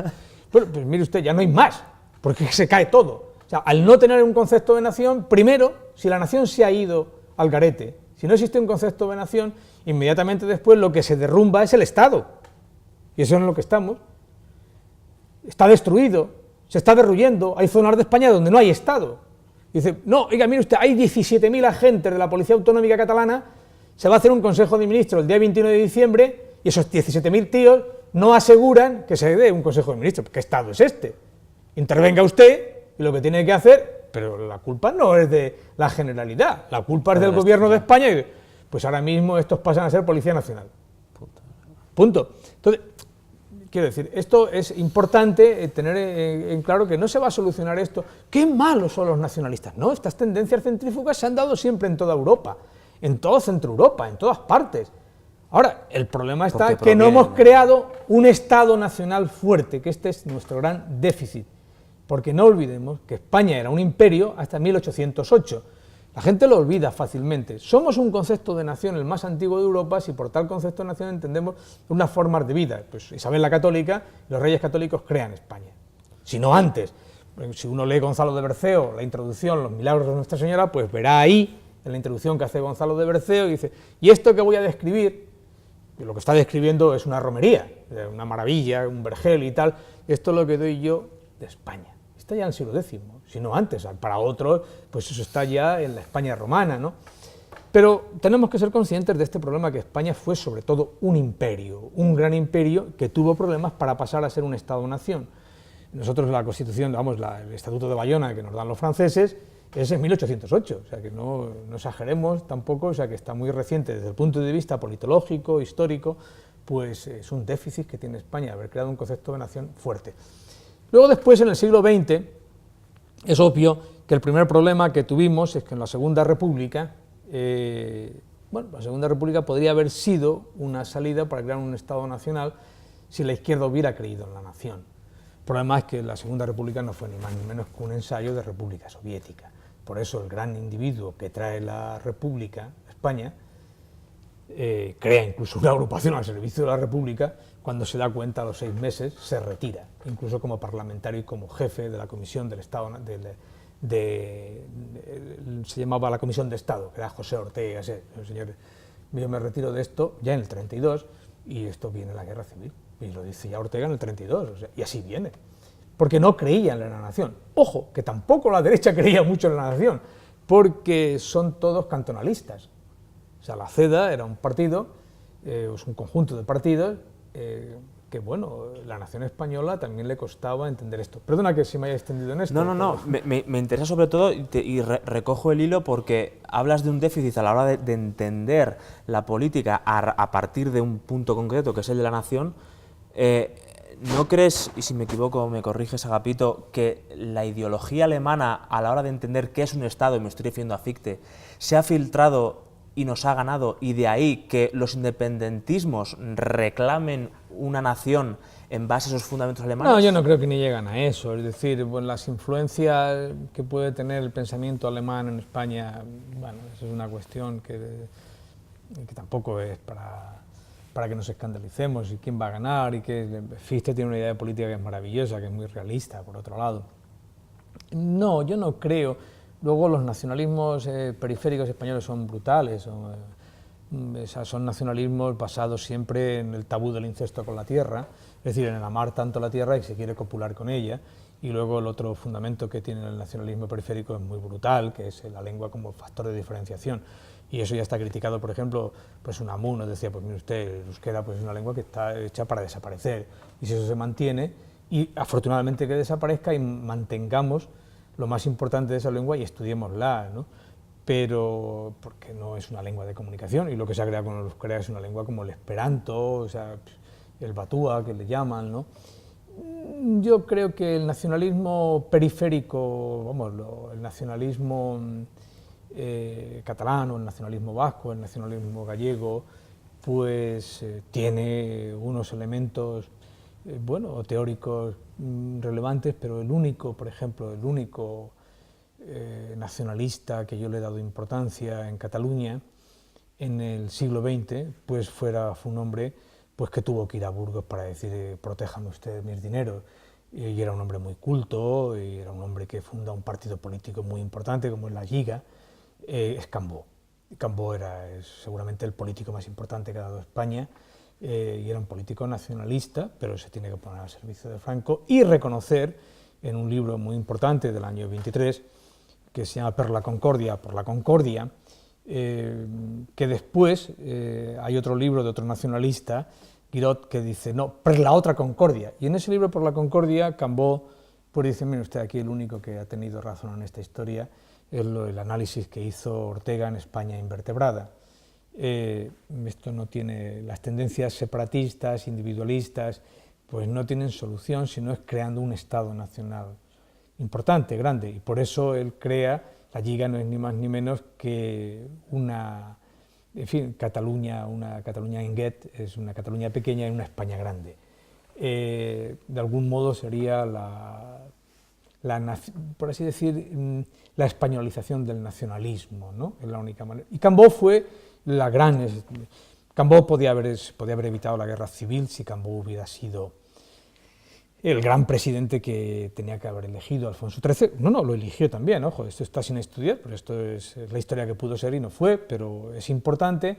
Bueno, pues mire usted, ya no hay más, porque se cae todo. O sea, al no tener un concepto de nación, primero, si la nación se ha ido al garete, si no existe un concepto de nación, inmediatamente después lo que se derrumba es el Estado, y eso es en lo que estamos. Está destruido, se está derruyendo, hay zonas de España donde no hay Estado. Y dice, no, oiga, mire usted, hay 17.000 agentes de la Policía Autonómica Catalana, se va a hacer un Consejo de Ministros el día 21 de diciembre, y esos 17.000 tíos no aseguran que se dé un Consejo de Ministros. ¿Qué Estado es este? Intervenga usted, y lo que tiene que hacer, pero la culpa no es de la Generalidad, la culpa es del Gobierno de España, y pues ahora mismo estos pasan a ser Policía Nacional. Punto. Entonces, quiero decir, esto es importante tener en claro que no se va a solucionar esto. ¡Qué malos son los nacionalistas! No, estas tendencias centrífugas se han dado siempre en toda Europa, en toda Centro Europa, en todas partes. Ahora, el problema está que no hemos creado un Estado nacional fuerte, que este es nuestro gran déficit. Porque no olvidemos que España era un imperio hasta 1808. La gente lo olvida fácilmente. Somos un concepto de nación el más antiguo de Europa, si por tal concepto de nación entendemos unas formas de vida. Pues Isabel la Católica, los reyes católicos crean España. Si no antes, si uno lee Gonzalo de Berceo, la introducción, los milagros de Nuestra Señora, pues verá ahí, en la introducción que hace Gonzalo de Berceo, y dice, y esto que voy a describir, lo que está describiendo es una romería, una maravilla, un vergel y tal, esto es lo que doy yo de España. Está ya en el siglo X, si no antes, para otros, pues eso está ya en la España romana, ¿no? Pero tenemos que ser conscientes de este problema, que España fue sobre todo un imperio, un gran imperio que tuvo problemas para pasar a ser un Estado-nación. Nosotros la Constitución, vamos, el Estatuto de Bayona que nos dan los franceses, es en 1808, o sea que no exageremos tampoco, o sea que está muy reciente desde el punto de vista politológico, histórico, pues es un déficit que tiene España, haber creado un concepto de nación fuerte. Luego después, en el siglo XX, es obvio que el primer problema que tuvimos es que en la Segunda República, la Segunda República podría haber sido una salida para crear un Estado nacional si la izquierda hubiera creído en la nación. El problema es que la Segunda República no fue ni más ni menos que un ensayo de República Soviética. Por eso el gran individuo que trae la República, España, crea incluso una agrupación al servicio de la República. Cuando se da cuenta, a los 6 meses se retira, incluso como parlamentario y como jefe de la Comisión del Estado, se llamaba la Comisión de Estado, que era José Ortega, el señor, yo me retiro de esto ya en el 32, y esto viene en la Guerra Civil, y lo dice ya Ortega en el 32, y así viene, porque no creían en la nación. Ojo, que tampoco la derecha creía mucho en la nación, porque son todos cantonalistas. O sea, la CEDA era un partido, es un conjunto de partidos, que bueno, la nación española también le costaba entender esto. Perdona que se me haya extendido en esto. No, me interesa sobre todo, y recojo el hilo porque hablas de un déficit a la hora de entender la política a partir de un punto concreto, que es el de la nación. ¿No crees, y si me equivoco me corriges, Agapito, que la ideología alemana a la hora de entender qué es un Estado, y me estoy refiriendo a Fichte, se ha filtrado y nos ha ganado, y de ahí que los independentismos reclamen una nación en base a esos fundamentos alemanes? No, yo no creo que ni llegan a eso, es decir, bueno, las influencias que puede tener el pensamiento alemán en España, bueno, eso es una cuestión que tampoco es para que nos escandalicemos y quién va a ganar, y que Fichte tiene una idea de política que es maravillosa, que es muy realista, por otro lado. No, yo no creo. Luego los nacionalismos periféricos españoles son brutales, son nacionalismos basados siempre en el tabú del incesto con la tierra, es decir, en el amar tanto la tierra que se quiere copular con ella, y luego el otro fundamento que tiene el nacionalismo periférico es muy brutal, que es la lengua como factor de diferenciación, y eso ya está criticado. Por ejemplo, pues Unamuno nos decía, pues mire usted, el euskera pues es una lengua que está hecha para desaparecer, y si eso se mantiene, y afortunadamente que desaparezca y mantengamos lo más importante de esa lengua y estudiémosla, ¿no? Pero porque no es una lengua de comunicación, y lo que se ha creado con el euskera es una lengua como el esperanto, o sea, el batúa que le llaman, ¿no? Yo creo que el nacionalismo periférico, el nacionalismo catalán, o el nacionalismo vasco, el nacionalismo gallego, pues tiene unos elementos teóricos relevantes, pero el único, por ejemplo, el único nacionalista que yo le he dado importancia en Cataluña en el siglo XX, pues fue un hombre pues que tuvo que ir a Burgos para decir protéjame ustedes mis dineros, y era un hombre muy culto, y era un hombre que funda un partido político muy importante como es la Lliga, es Cambó. Cambó es seguramente el político más importante que ha dado España, y era un político nacionalista, pero se tiene que poner al servicio de Franco y reconocer en un libro muy importante del año 23, que se llama por la Concordia, que después hay otro libro de otro nacionalista, Guirot, que dice, no, per la otra Concordia, y en ese libro por la Concordia, Cambó pues dice, mire usted, aquí el único que ha tenido razón en esta historia es el análisis que hizo Ortega en España invertebrada. Esto no tiene, las tendencias separatistas, individualistas, pues no tienen solución si no es creando un Estado nacional importante, grande, y por eso él crea, la Lliga no es ni más ni menos que una, en fin, Cataluña, una Cataluña en Guet, es una Cataluña pequeña y una España grande. De algún modo sería por así decir, la españolización del nacionalismo, ¿no? Es la única manera. Y Cambó fue la gran... Cambó podía haber evitado la guerra civil si Cambó hubiera sido el gran presidente que tenía que haber elegido Alfonso XIII. No, lo eligió también, ojo, esto está sin estudiar, pero esto es la historia que pudo ser y no fue, pero es importante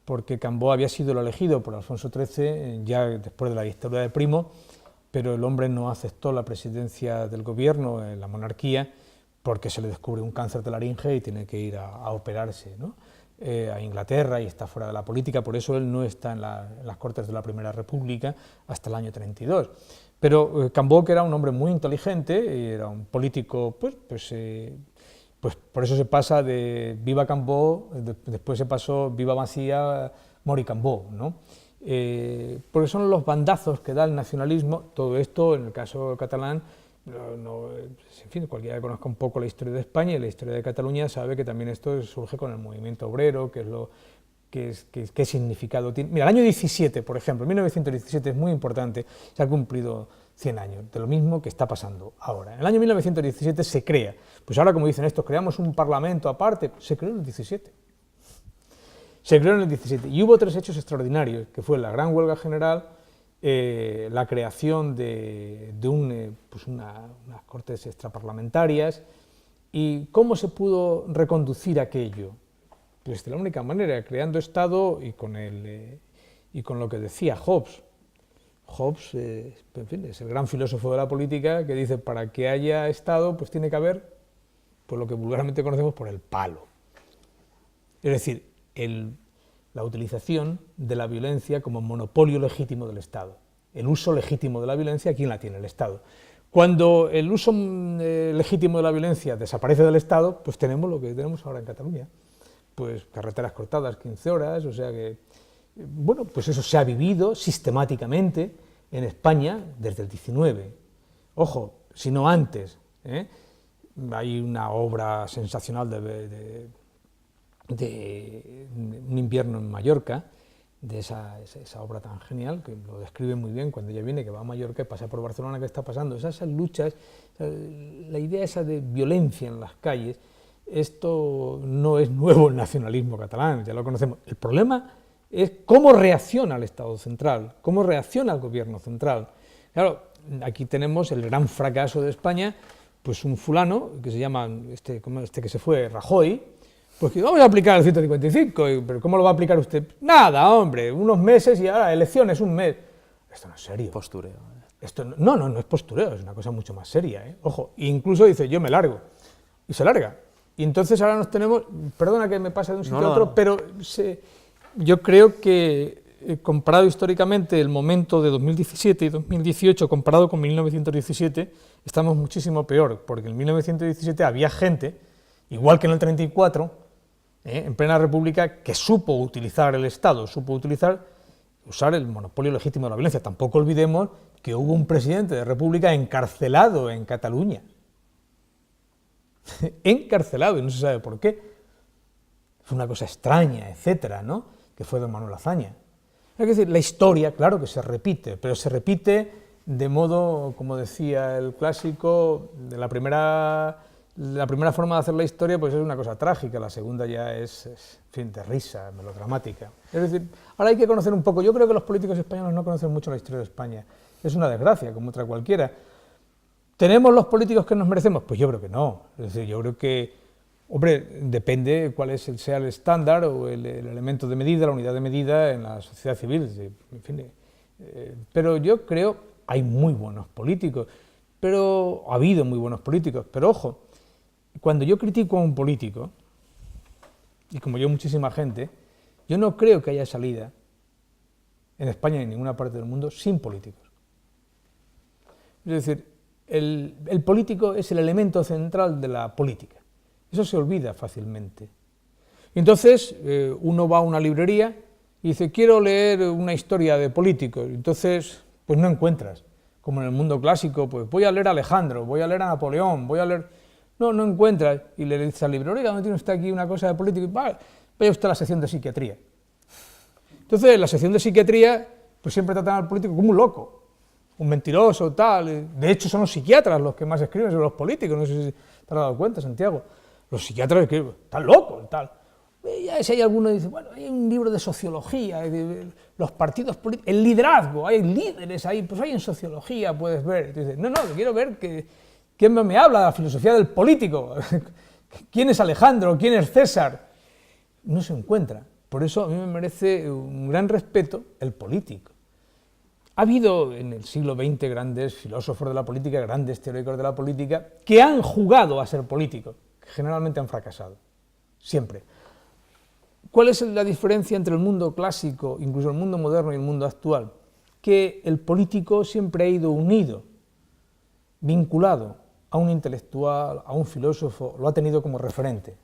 porque Cambó había sido el elegido por Alfonso XIII ya después de la dictadura de Primo, pero el hombre no aceptó la presidencia del gobierno en la monarquía porque se le descubre un cáncer de laringe y tiene que ir a operarse, ¿no? A Inglaterra, y está fuera de la política, por eso él no está en las Cortes de la Primera República hasta el año 32. Pero Cambó, que era un hombre muy inteligente, y era un político, pues por eso se pasa de Viva Cambó, después se pasó Viva Macía, Mori Cambó, ¿no? Porque son los bandazos que da el nacionalismo, todo esto en el caso catalán, En fin, cualquiera que conozca un poco la historia de España y la historia de Cataluña sabe que también esto surge con el movimiento obrero, qué significado tiene. Mira, el año 17, por ejemplo, 1917 es muy importante, se han cumplido 100 años, de lo mismo que está pasando ahora. En el año 1917 se crea, pues ahora como dicen estos, creamos un parlamento aparte, se creó en el 17. Se creó en el 17 y hubo 3 hechos extraordinarios, que fue la gran huelga general, la creación de unas cortes extraparlamentarias. ¿Y cómo se pudo reconducir aquello? Pues de la única manera, creando Estado y con lo que decía Hobbes. Hobbes, en fin, es el gran filósofo de la política que dice, para que haya Estado, pues tiene que haber, pues lo que vulgarmente conocemos por el palo. Es decir, la utilización de la violencia como monopolio legítimo del Estado. El uso legítimo de la violencia, ¿quién la tiene? El Estado. Cuando el uso legítimo de la violencia desaparece del Estado, pues tenemos lo que tenemos ahora en Cataluña. Pues carreteras cortadas 15 horas, o sea que, bueno, pues eso se ha vivido sistemáticamente en España desde el 19. Ojo, si no antes, hay una obra sensacional de Un invierno en Mallorca, de esa obra tan genial, que lo describe muy bien cuando ella viene, que va a Mallorca y pasa por Barcelona, ¿qué está pasando? Esas luchas, la idea esa de violencia en las calles, esto no es nuevo el nacionalismo catalán, ya lo conocemos. El problema es cómo reacciona el Estado central, cómo reacciona el gobierno central. Claro, aquí tenemos el gran fracaso de España, pues un fulano, que se llama, este que se fue, Rajoy, pues que vamos a aplicar el 155, pero ¿cómo lo va a aplicar usted? Nada, hombre, unos meses y ahora elecciones, un mes. Esto no es serio. Postureo. Esto no es postureo, es una cosa mucho más seria, ¿eh? Ojo, incluso dice, yo me largo, y se larga. Y entonces ahora nos tenemos, perdona que me pase de un sitio a otro, pero yo creo que comparado históricamente el momento de 2017 y 2018, comparado con 1917, estamos muchísimo peor, porque en 1917 había gente, igual que en el 34, en plena república, que supo utilizar el Estado, supo usar el monopolio legítimo de la violencia. Tampoco olvidemos que hubo un presidente de república encarcelado en Cataluña. Encarcelado, y no se sabe por qué. Fue una cosa extraña, etcétera, ¿no? Que fue don Manuel Azaña. Es decir, la historia, claro que se repite, pero se repite de modo, como decía el clásico, de la primera forma de hacer la historia pues es una cosa trágica, la segunda ya es en fin, de risa, melodramática. Es decir, ahora hay que conocer un poco, yo creo que los políticos españoles no conocen mucho la historia de España, es una desgracia, como otra cualquiera. ¿Tenemos los políticos que nos merecemos? Pues yo creo que no, es decir, yo creo que, hombre, depende cuál sea el estándar o el elemento de medida, la unidad de medida en la sociedad civil, en fin, pero yo creo, hay muy buenos políticos, pero ha habido muy buenos políticos, pero ojo, cuando yo critico a un político, y como yo muchísima gente, yo no creo que haya salida en España ni en ninguna parte del mundo sin políticos. Es decir, el político es el elemento central de la política. Eso se olvida fácilmente. Entonces, uno va a una librería y dice, quiero leer una historia de políticos. Entonces, pues no encuentras. Como en el mundo clásico, pues voy a leer a Alejandro, voy a leer a Napoleón, voy a leer... No encuentras, y le dice al libro, oiga, ¿no tiene usted aquí una cosa de político? Vaya usted a la sección de psiquiatría. Entonces, en la sección de psiquiatría, pues siempre tratan al político como un loco, un mentiroso, tal. De hecho, son los psiquiatras los que más escriben sobre los políticos, no sé si te has dado cuenta, Santiago. Los psiquiatras escriben, están locos, tal. Y ya si hay alguno que dice, bueno, hay un libro de sociología, de los partidos políticos, el liderazgo, hay líderes ahí, pues hay en sociología, puedes ver. Y dices, no, quiero ver ¿quién me habla de la filosofía del político? ¿Quién es Alejandro? ¿Quién es César? No se encuentra. Por eso a mí me merece un gran respeto el político. Ha habido en el siglo XX grandes filósofos de la política, grandes teóricos de la política, que han jugado a ser políticos, que generalmente han fracasado, siempre. ¿Cuál es la diferencia entre el mundo clásico, incluso el mundo moderno y el mundo actual? Que el político siempre ha ido unido, vinculado a un intelectual, a un filósofo, lo ha tenido como referente.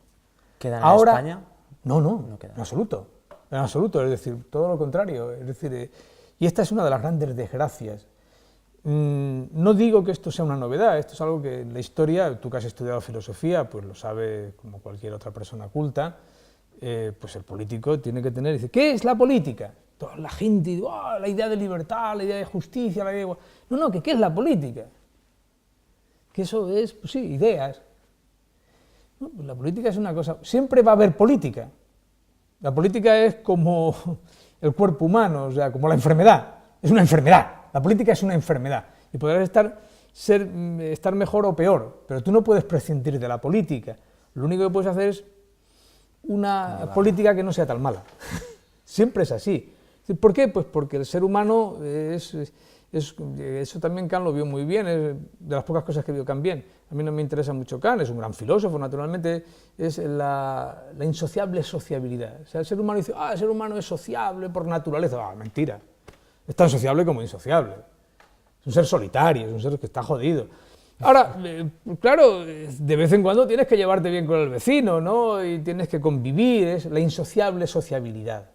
¿Queda en España? No queda. En absoluto, es decir, todo lo contrario. Es decir, y esta es una de las grandes desgracias. No digo que esto sea una novedad, esto es algo que en la historia, tú que has estudiado filosofía, pues lo sabes como cualquier otra persona culta, pues el político tiene que tener, dice, ¿qué es la política? Toda la gente dice, oh, la idea de libertad, la idea de justicia, la idea de... No, ¿qué es la política? Que eso es, pues sí, ideas. No, pues la política es una cosa, siempre va a haber política. La política es como el cuerpo humano, o sea, como la enfermedad, es una enfermedad. La política es una enfermedad y podrás estar mejor o peor, pero tú no puedes prescindir de la política. Lo único que puedes hacer es una política que no sea tan mala. Siempre es así. ¿Por qué? Pues porque el ser humano eso también Kant lo vio muy bien, es de las pocas cosas que vio Kant bien. A mí no me interesa mucho Kant, es un gran filósofo, naturalmente, es la insociable sociabilidad. O sea, el ser humano dice, el ser humano es sociable por naturaleza. Mentira. Es tan sociable como insociable. Es un ser solitario, es un ser que está jodido. Ahora, claro, de vez en cuando tienes que llevarte bien con el vecino, ¿no? Y tienes que convivir, es la insociable sociabilidad.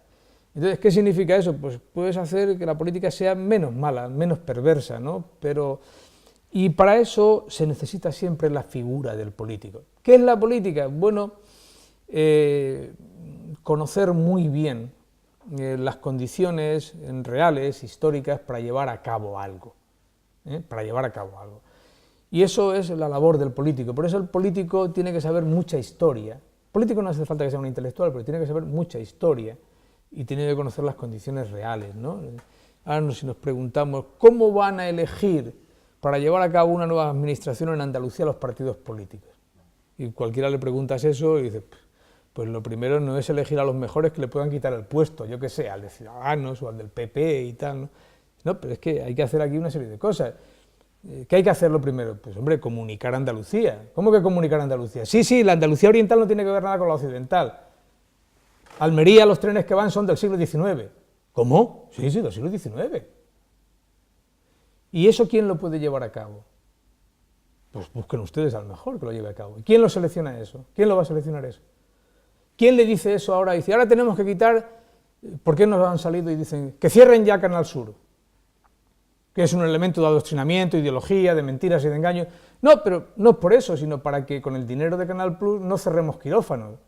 Entonces, ¿qué significa eso? Pues puedes hacer que la política sea menos mala, menos perversa, ¿no? Y para eso se necesita siempre la figura del político. ¿Qué es la política? Bueno, conocer muy bien las condiciones reales, históricas, para llevar a cabo algo. Y eso es la labor del político. Por eso el político tiene que saber mucha historia. El político no hace falta que sea un intelectual, pero tiene que saber mucha historia y tiene que conocer las condiciones reales, ¿no? Ahora, si nos preguntamos, ¿cómo van a elegir para llevar a cabo una nueva administración en Andalucía los partidos políticos? Y cualquiera le preguntas eso y dice, pues lo primero no es elegir a los mejores que le puedan quitar el puesto, yo qué sé, al de Ciudadanos o al del PP y tal, ¿no? No, pero es que hay que hacer aquí una serie de cosas. ¿Qué hay que hacer lo primero? Pues hombre, comunicar Andalucía. ¿Cómo que comunicar Andalucía? Sí, la Andalucía oriental no tiene que ver nada con la occidental. Almería, los trenes que van son del siglo XIX. ¿Cómo? Sí, del siglo XIX. ¿Y eso quién lo puede llevar a cabo? Pues busquen ustedes al mejor que lo lleve a cabo. ¿Y quién lo selecciona eso? ¿Quién lo va a seleccionar eso? ¿Quién le dice eso ahora? Dice, ahora tenemos que quitar, ¿por qué nos han salido y dicen que cierren ya Canal Sur? Que es un elemento de adoctrinamiento, ideología, de mentiras y de engaños. No, pero no por eso, sino para que con el dinero de Canal Plus no cerremos quirófanos.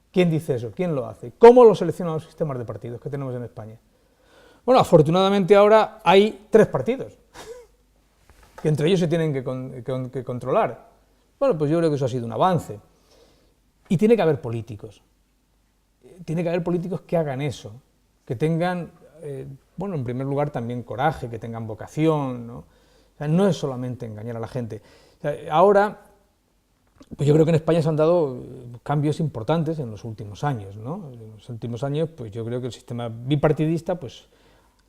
¿Quién dice eso? ¿Quién lo hace? ¿Cómo lo seleccionan los sistemas de partidos que tenemos en España? Bueno, afortunadamente ahora hay 3 partidos, que entre ellos se tienen que controlar. Bueno, pues yo creo que eso ha sido un avance. Y tiene que haber políticos. Tiene que haber políticos que hagan eso, que tengan, bueno, en primer lugar también coraje, que tengan vocación, ¿no? O sea, no es solamente engañar a la gente. O sea, ahora, pues yo creo que en España se han dado cambios importantes en los últimos años, ¿no? En los últimos años, pues yo creo que el sistema bipartidista, pues...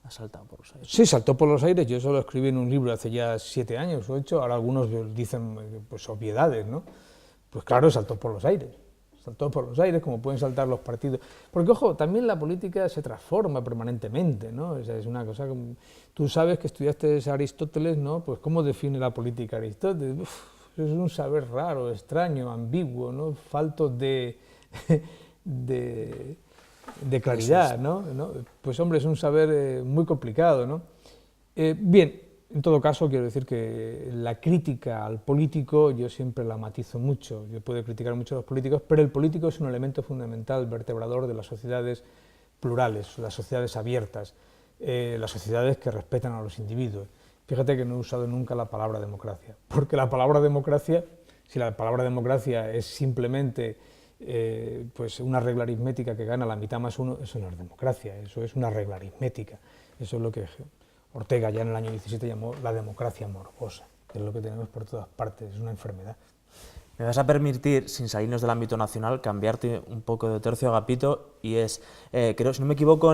ha saltado por los aires. Sí, saltó por los aires. Yo eso lo escribí en un libro hace ya 7 años o 8, ahora algunos dicen pues obviedades, ¿no? Pues claro, saltó por los aires. Saltó por los aires, como pueden saltar los partidos. Porque, ojo, también la política se transforma permanentemente, ¿no? O sea, es una cosa como... Tú sabes que estudiaste a Aristóteles, ¿no? Pues, ¿cómo define la política Aristóteles? Es un saber raro, extraño, ambiguo, ¿no? Falto de claridad, ¿no? Pues, hombre, es un saber muy complicado, ¿no? Bien, en todo caso, quiero decir que la crítica al político yo siempre la matizo mucho. Yo puedo criticar mucho a los políticos, pero el político es un elemento fundamental, vertebrador de las sociedades plurales, las sociedades abiertas, las sociedades que respetan a los individuos. Fíjate que no he usado nunca la palabra democracia, porque la palabra democracia, si la palabra democracia es simplemente pues una regla aritmética que gana la mitad más uno, eso no es democracia, eso es una regla aritmética, eso es lo que Ortega ya en el año 17 llamó la democracia morbosa, que es lo que tenemos por todas partes, es una enfermedad. Me vas a permitir, sin salirnos del ámbito nacional, cambiarte un poco de tercio, Agapito, y es, creo, si no me equivoco,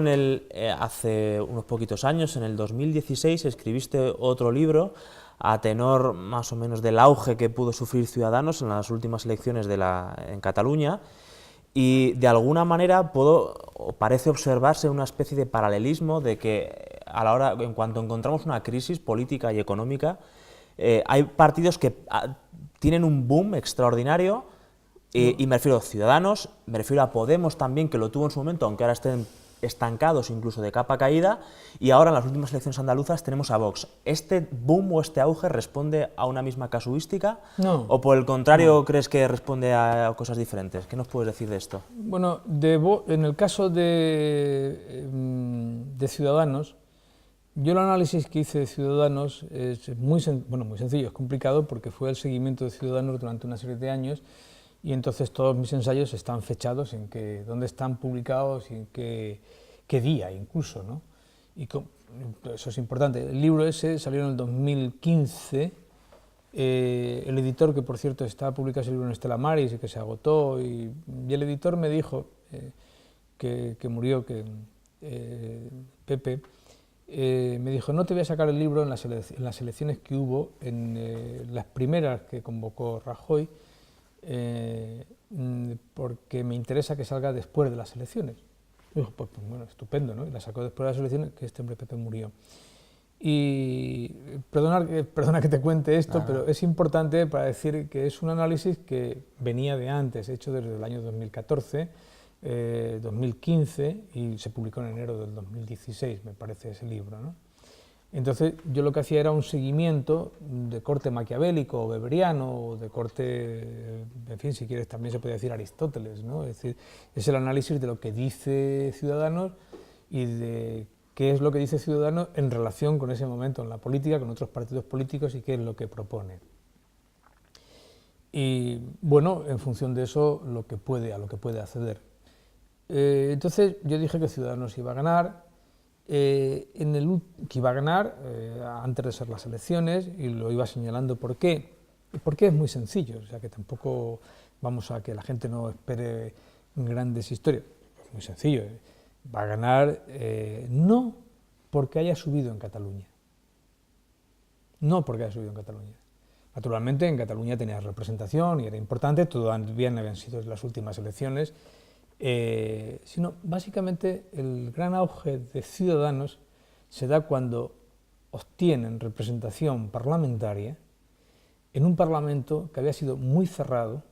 hace unos poquitos años, en el 2016, escribiste otro libro a tenor más o menos del auge que pudo sufrir Ciudadanos en las últimas elecciones en Cataluña, y de alguna manera parece observarse una especie de paralelismo de que en cuanto encontramos una crisis política y económica, hay partidos que tienen un boom extraordinario, y me refiero a Ciudadanos, me refiero a Podemos también, que lo tuvo en su momento, aunque ahora estén estancados, incluso de capa caída, y ahora en las últimas elecciones andaluzas tenemos a Vox. ¿Este boom o este auge responde a una misma casuística? No. ¿O por el contrario No. crees que responde a cosas diferentes? ¿Qué nos puedes decir de esto? Bueno, en el caso de Ciudadanos, yo el análisis que hice de Ciudadanos es muy sencillo, es complicado porque fue el seguimiento de Ciudadanos durante una serie de años y entonces todos mis ensayos están fechados en dónde están publicados y en qué día incluso, ¿no? Y eso es importante. El libro ese salió en el 2015, el editor, que por cierto está publicado ese libro en Estela Maris y que se agotó, y el editor me dijo que murió, Pepe, me dijo, no te voy a sacar el libro en las elecciones que hubo, en las primeras que convocó Rajoy, porque me interesa que salga después de las elecciones. Y dijo, pues bueno, estupendo, ¿no? Y la sacó después de las elecciones, que este hombre Pepe murió. Y perdona que te cuente esto, pero es importante para decir que es un análisis que venía de antes, hecho desde el año 2014, 2015, y se publicó en enero del 2016, me parece, ese libro, ¿no? Entonces yo lo que hacía era un seguimiento de corte maquiavélico o weberiano, o de corte, en fin, si quieres también se puede decir Aristóteles, ¿no? Es decir, es el análisis de lo que dice Ciudadanos y de qué es lo que dice Ciudadanos en relación con ese momento en la política, con otros partidos políticos, y qué es lo que propone. Y bueno, en función de eso, a lo que puede acceder. Entonces yo dije que Ciudadanos iba a ganar, que iba a ganar antes de ser las elecciones, y lo iba señalando por qué. ¿Y por qué? Es muy sencillo, o sea que tampoco vamos a que la gente no espere grandes historias. Es muy sencillo, va a ganar no porque haya subido en Cataluña, no porque haya subido en Cataluña. Naturalmente en Cataluña tenía representación y era importante, todavía no habían sido las últimas elecciones, sino básicamente el gran auge de Ciudadanos se da cuando obtienen representación parlamentaria en un Parlamento que había sido muy cerrado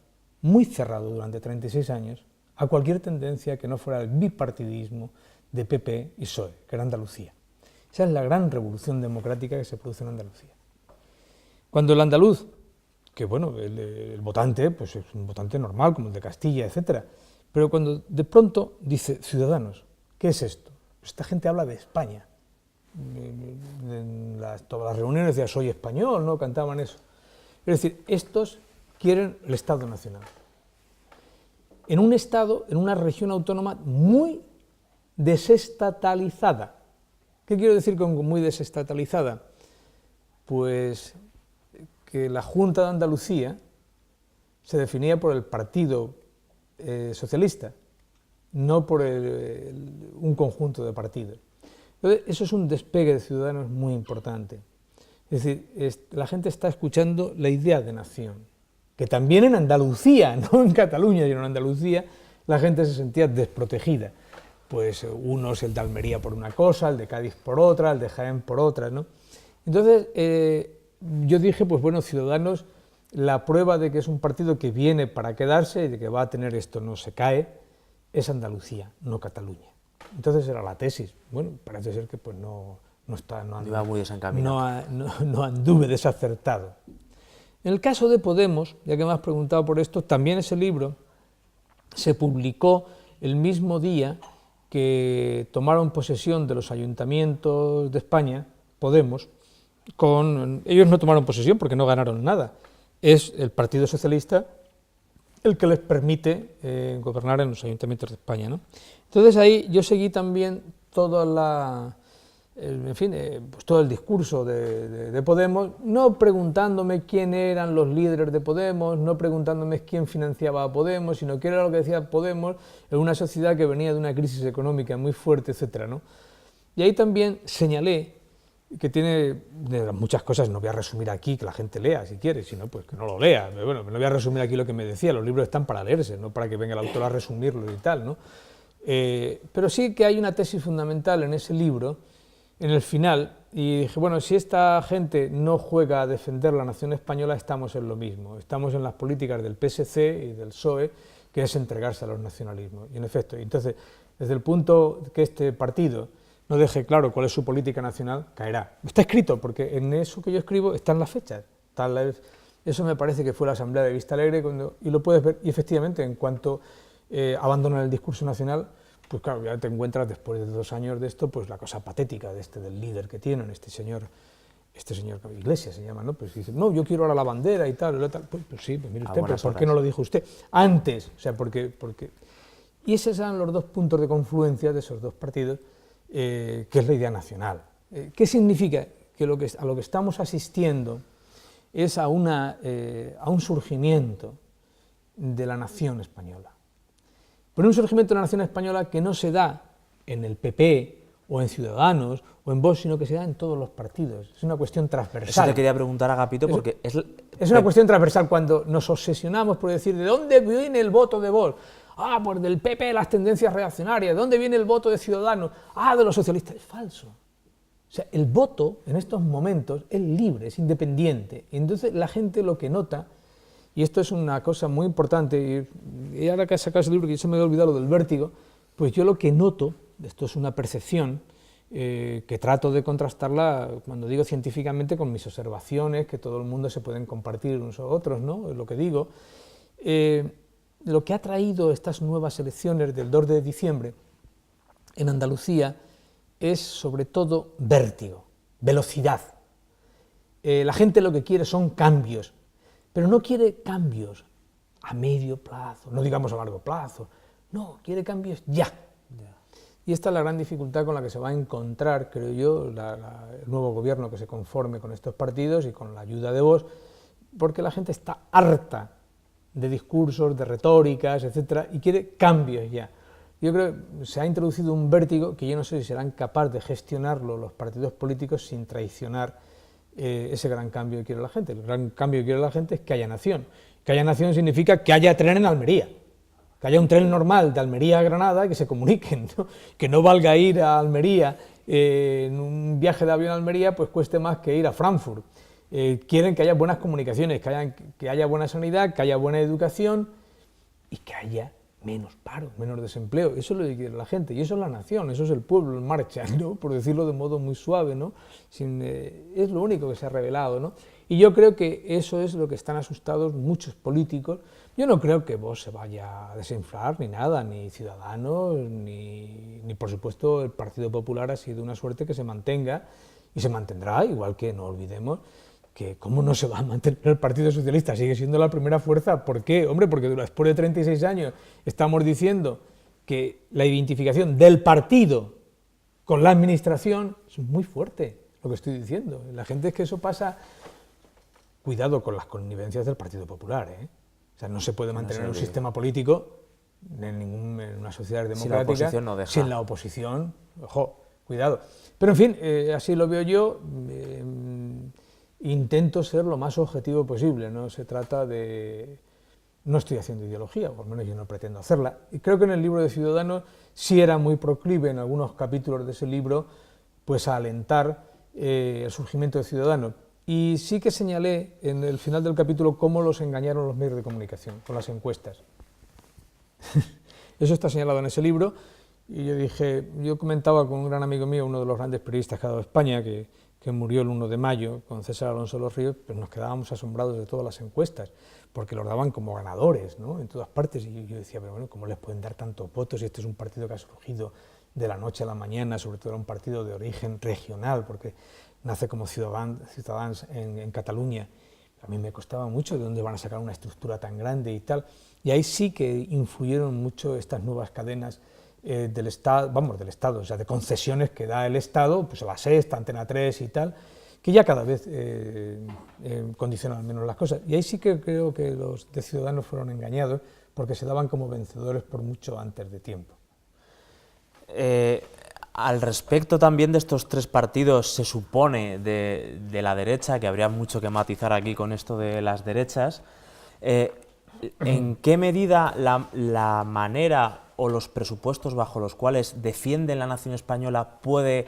durante 36 años, a cualquier tendencia que no fuera el bipartidismo de PP y PSOE, que era Andalucía. Esa es la gran revolución democrática que se produce en Andalucía. Cuando el andaluz, que bueno, el votante, pues es un votante normal, como el de Castilla, etcétera, pero cuando de pronto dice Ciudadanos, ¿qué es esto? Esta gente habla de España. En todas las reuniones decía, soy español, ¿no? Cantaban eso. Es decir, estos quieren el Estado Nacional. En un Estado, en una región autónoma muy desestatalizada. ¿Qué quiero decir con muy desestatalizada? Pues que la Junta de Andalucía se definía por el Partido Socialista, no por un conjunto de partidos. Entonces, eso es un despegue de Ciudadanos muy importante. Es decir, la gente está escuchando la idea de nación, que también en Andalucía, no en Cataluña, sino en Andalucía, la gente se sentía desprotegida. Pues unos, el de Almería por una cosa, el de Cádiz por otra, el de Jaén por otra, ¿no? Entonces, yo dije, pues bueno, Ciudadanos, la prueba de que es un partido que viene para quedarse y de que va a tener esto, no se cae, es Andalucía, no Cataluña. Entonces era la tesis. Bueno, parece ser que pues no anduve desacertado. En el caso de Podemos, ya que me has preguntado por esto, también ese libro se publicó el mismo día que tomaron posesión de los ayuntamientos de España, Podemos, ellos no tomaron posesión porque no ganaron nada, es el Partido Socialista el que les permite gobernar en los ayuntamientos de España, ¿no? Entonces ahí yo seguí también toda pues todo el discurso de Podemos, no preguntándome quién eran los líderes de Podemos, no preguntándome quién financiaba a Podemos, sino qué era lo que decía Podemos en una sociedad que venía de una crisis económica muy fuerte, etcétera, ¿no? Y ahí también señalé que tiene de muchas cosas, no voy a resumir aquí, que la gente lea si quiere, si no, pues que no lo lea. Pero bueno, no voy a resumir aquí lo que me decía, los libros están para leerse, no para que venga el autor a resumirlo y tal, ¿no? Pero sí que hay una tesis fundamental en ese libro, en el final, y dije, bueno, si esta gente no juega a defender la nación española, estamos en lo mismo, estamos en las políticas del PSC y del PSOE, que es entregarse a los nacionalismos. Y en efecto, entonces, Desde el punto que este partido no deje claro cuál es su política nacional, caerá. Está escrito, porque en eso que yo escribo están las fechas. Eso me parece que fue la Asamblea de Vistalegre, y lo puedes ver, y efectivamente, en cuanto abandonan el discurso nacional, pues claro, ya te encuentras después de 2 años de esto, pues la cosa patética del líder que tienen, este señor Iglesias se llama, ¿no? Pues dice, no, yo quiero ahora la bandera y tal, pues sí, pues mire usted, pero ¿por qué no lo dijo usted antes? O sea, porque... Y esos eran los 2 puntos de confluencia de esos 2 partidos, que es la idea nacional. ¿Qué significa? Que a lo que estamos asistiendo es a un surgimiento de la nación española. Pero un surgimiento de la nación española que no se da en el PP o en Ciudadanos o en Vox, sino que se da en todos los partidos. Es una cuestión transversal. Eso te quería preguntar, Agapito, porque es una cuestión transversal. Cuando nos obsesionamos por decir ¿de dónde viene el voto de Vox? Ah, pues del PP, las tendencias reaccionarias. ¿De dónde viene el voto de Ciudadanos? Ah, de los socialistas. Es falso. O sea, el voto en estos momentos es libre, es independiente. Y entonces la gente lo que nota, y esto es una cosa muy importante, y ahora que has sacado ese libro, que se me había olvidado lo del vértigo, pues yo lo que noto, esto es una percepción, que trato de contrastarla, cuando digo científicamente, con mis observaciones, que todo el mundo se pueden compartir unos a otros, ¿no? Es lo que digo. Lo que ha traído estas nuevas elecciones del 2 de diciembre en Andalucía es sobre todo vértigo, velocidad. La gente lo que quiere son cambios, pero no quiere cambios a medio plazo, no digamos a largo plazo, no, quiere cambios ya. Y esta es la gran dificultad con la que se va a encontrar, creo yo, el nuevo gobierno que se conforme con estos partidos y con la ayuda de Vox, porque la gente está harta de discursos, de retóricas, etcétera, y quiere cambios ya. Yo creo que se ha introducido un vértigo que yo no sé si serán capaces de gestionarlo los partidos políticos sin traicionar ese gran cambio que quiere la gente. El gran cambio que quiere la gente es que haya nación. Que haya nación significa que haya tren en Almería, que haya un tren normal de Almería a Granada, que se comuniquen, ¿no? Que no valga ir a Almería, en un viaje de avión a Almería, pues cueste más que ir a Frankfurt. Quieren que haya buenas comunicaciones, que haya buena sanidad, que haya buena educación y que haya menos paro, menos desempleo. Eso es lo que quiere la gente, y eso es la nación, eso es el pueblo en marcha, ¿no? Por decirlo de modo muy suave, ¿no? Es lo único que se ha revelado, ¿no? Y yo creo que eso es lo que están asustados muchos políticos. Yo no creo que Vox se vaya a desinflar, ni nada, ni Ciudadanos, ni por supuesto el Partido Popular ha sido una suerte que se mantenga, y se mantendrá, igual que no olvidemos que cómo no se va a mantener el Partido Socialista, sigue siendo la primera fuerza. ¿Por qué? Hombre, porque después de 36 años estamos diciendo que la identificación del partido con la administración es muy fuerte, lo que estoy diciendo. La gente es que eso pasa, cuidado con las connivencias del Partido Popular, ¿eh? O sea, no se puede mantener un sistema político en una sociedad democrática sin la oposición, ojo, cuidado. Pero en fin, así lo veo yo. Intento ser lo más objetivo posible, no se trata de... No estoy haciendo ideología, o al menos yo no pretendo hacerla, y creo que en el libro de Ciudadanos sí era muy proclive en algunos capítulos de ese libro, pues a alentar el surgimiento de Ciudadanos, y sí que señalé en el final del capítulo cómo los engañaron los medios de comunicación, con las encuestas. Eso está señalado en ese libro, y yo comentaba con un gran amigo mío, uno de los grandes periodistas que ha dado España, que murió el 1 de mayo, con César Alonso de los Ríos, pues nos quedábamos asombrados de todas las encuestas, porque los daban como ganadores, ¿no? En todas partes, y yo decía, pero bueno, ¿cómo les pueden dar tantos votos si este es un partido que ha surgido de la noche a la mañana? Sobre todo era un partido de origen regional, porque nace como Ciutadans en Cataluña. A mí me costaba mucho de dónde van a sacar una estructura tan grande y tal, y ahí sí que influyeron mucho estas nuevas cadenas del Estado, o sea, de concesiones que da el Estado, pues a la Sexta, Antena 3 y tal, que ya cada vez condicionan menos las cosas. Y ahí sí que creo que los de Ciudadanos fueron engañados, porque se daban como vencedores por mucho antes de tiempo. Al respecto también de estos 3 partidos, se supone, de la derecha, que habría mucho que matizar aquí con esto de las derechas, ¿en qué medida la manera o los presupuestos bajo los cuales defienden la nación española puede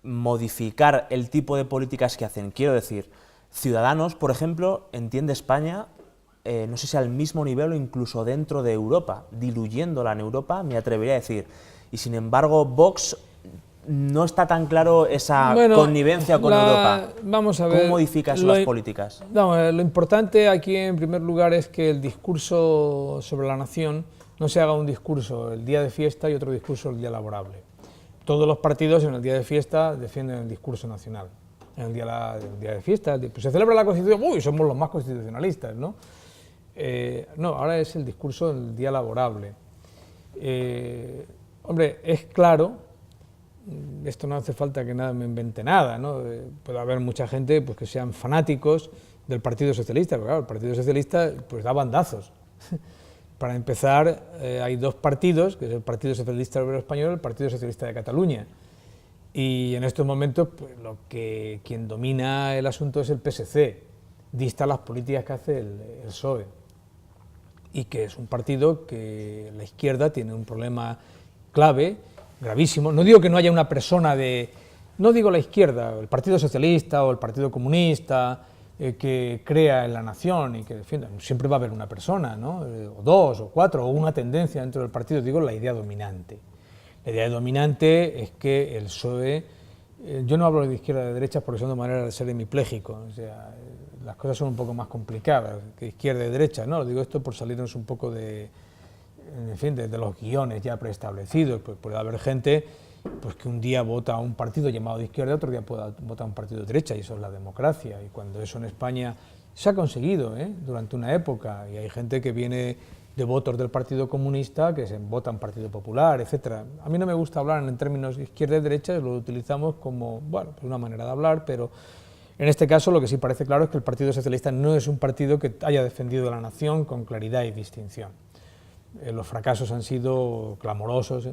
modificar el tipo de políticas que hacen? Quiero decir, Ciudadanos, por ejemplo, entiende España no sé si al mismo nivel o incluso dentro de Europa, diluyéndola en Europa, me atrevería a decir. Y sin embargo, Vox no está tan claro esa connivencia con Europa. Vamos a ver, ¿Cómo modifica eso las políticas? No, lo importante aquí, en primer lugar, es que el discurso sobre la nación no se haga un discurso el día de fiesta y otro discurso el día laborable. Todos los partidos en el día de fiesta defienden el discurso nacional. En el día de fiesta, pues se celebra la Constitución, ¡uy!, somos los más constitucionalistas, ¿no? No, ahora es el discurso del día laborable. Hombre, es claro, esto no hace falta que nada me invente nada, ¿no? Puede haber mucha gente pues, que sean fanáticos del Partido Socialista, pero claro, el Partido Socialista pues, da bandazos. Para empezar, hay dos partidos, que es el Partido Socialista Obrero Español y el Partido Socialista de Cataluña. Y en estos momentos, pues, quien domina el asunto es el PSC, dista las políticas que hace el PSOE, y que es un partido que la izquierda tiene un problema clave, gravísimo. No digo que no haya una persona no digo la izquierda, el Partido Socialista o el Partido Comunista, que crea en la nación y que defienda. Siempre va a haber una persona, ¿no? O dos, o cuatro, o una tendencia dentro del partido, digo la idea dominante. La idea dominante es que el PSOE, yo no hablo de izquierda o de derecha porque son de manera de ser hemipléjico, o sea, las cosas son un poco más complicadas que izquierda y derecha, ¿no? Digo esto por salirnos un poco de los guiones ya preestablecidos. Pues puede haber gente pues, que un día vota a un partido llamado de izquierda y otro día vota a un partido de derecha, y eso es la democracia, y cuando eso en España se ha conseguido durante una época, y hay gente que viene de votos del Partido Comunista que se vota en Partido Popular, etcétera. A mí no me gusta hablar en términos de izquierda y derecha, lo utilizamos como, bueno, pues una manera de hablar, pero en este caso lo que sí parece claro es que el Partido Socialista no es un partido que haya defendido a la nación con claridad y distinción. Los fracasos han sido clamorosos.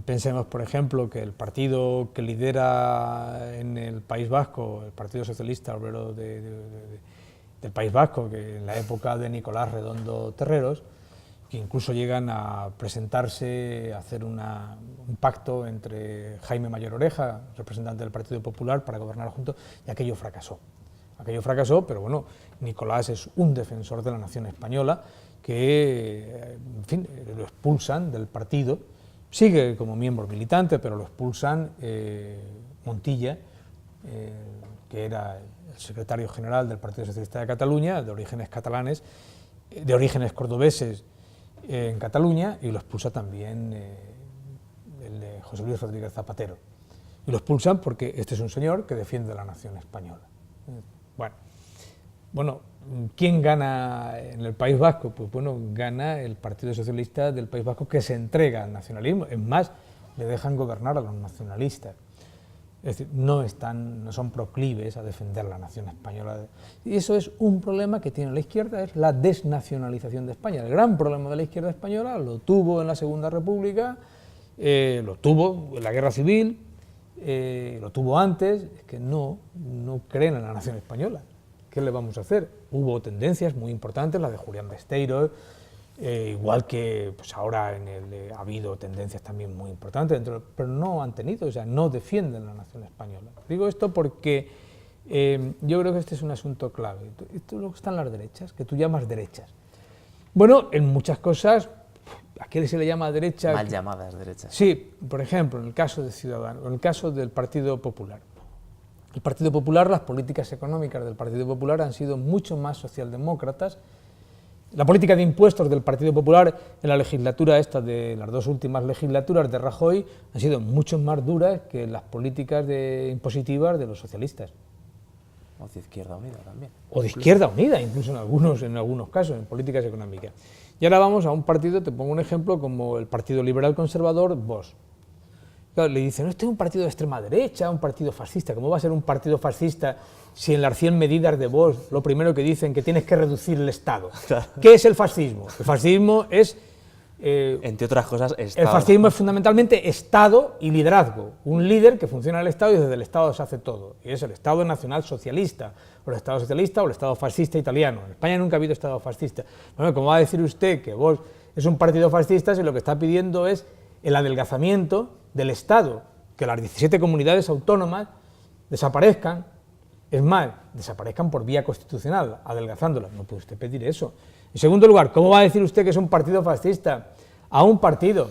Pensemos, por ejemplo, que el partido que lidera en el País Vasco, el Partido Socialista Obrero del País Vasco, que en la época de Nicolás Redondo Terreros, que incluso llegan a presentarse, a hacer un pacto entre Jaime Mayor Oreja, representante del Partido Popular, para gobernar juntos, y aquello fracasó. Aquello fracasó, pero bueno, Nicolás es un defensor de la nación española, que, en fin, lo expulsan del partido, sigue como miembro militante, pero lo expulsan Montilla, que era el secretario general del Partido Socialista de Cataluña, de orígenes catalanes, de orígenes cordobeses en Cataluña, y lo expulsa también el José Luis Rodríguez Zapatero. Y lo expulsan porque este es un señor que defiende la nación española. Bueno, ¿quién gana en el País Vasco? Pues bueno, gana el Partido Socialista del País Vasco, que se entrega al nacionalismo. Es más, le dejan gobernar a los nacionalistas. Es decir, no son proclives a defender la nación española. Y eso es un problema que tiene la izquierda, es la desnacionalización de España. El gran problema de la izquierda española lo tuvo en la Segunda República, lo tuvo en la Guerra Civil, lo tuvo antes, es que no creen en la nación española. ¿Qué le vamos a hacer? Hubo tendencias muy importantes, la de Julián Besteiro, igual que pues ahora ha habido tendencias también muy importantes, pero no han tenido, o sea, no defienden la nación española. Digo esto porque yo creo que este es un asunto clave. Esto es lo que están las derechas, que tú llamas derechas. Bueno, en muchas cosas, ¿a qué se le llama derecha? Mal llamadas derechas. Sí, por ejemplo, en el caso de Ciudadanos, en el caso del Partido Popular. El Partido Popular, las políticas económicas del Partido Popular han sido mucho más socialdemócratas. La política de impuestos del Partido Popular en la legislatura de las dos últimas legislaturas de Rajoy han sido mucho más duras que las políticas impositivas de los socialistas. O de Izquierda Unida también. O de Izquierda Unida, incluso en algunos casos, en políticas económicas. Y ahora vamos a un partido, te pongo un ejemplo, como el Partido Liberal Conservador, Vox. Claro, le dicen, este es un partido de extrema derecha, un partido fascista. ¿Cómo va a ser un partido fascista si en las 100 medidas de Vox lo primero que dicen que tienes que reducir el Estado? Claro. ¿Qué es el fascismo? El fascismo es... entre otras cosas, Estado. El fascismo es fundamentalmente Estado y liderazgo. Un líder que funciona en el Estado y desde el Estado se hace todo. Y es el Estado nacional socialista, o el Estado socialista o el Estado fascista italiano. En España nunca ha habido Estado fascista. Bueno, ¿cómo va a decir usted que Vox es un partido fascista si lo que está pidiendo es el adelgazamiento del Estado, que las 17 comunidades autónomas desaparezcan, Es más, desaparezcan por vía constitucional, adelgazándolas. No puede usted pedir eso. En segundo lugar, ¿cómo va a decir usted que es un partido fascista? A un partido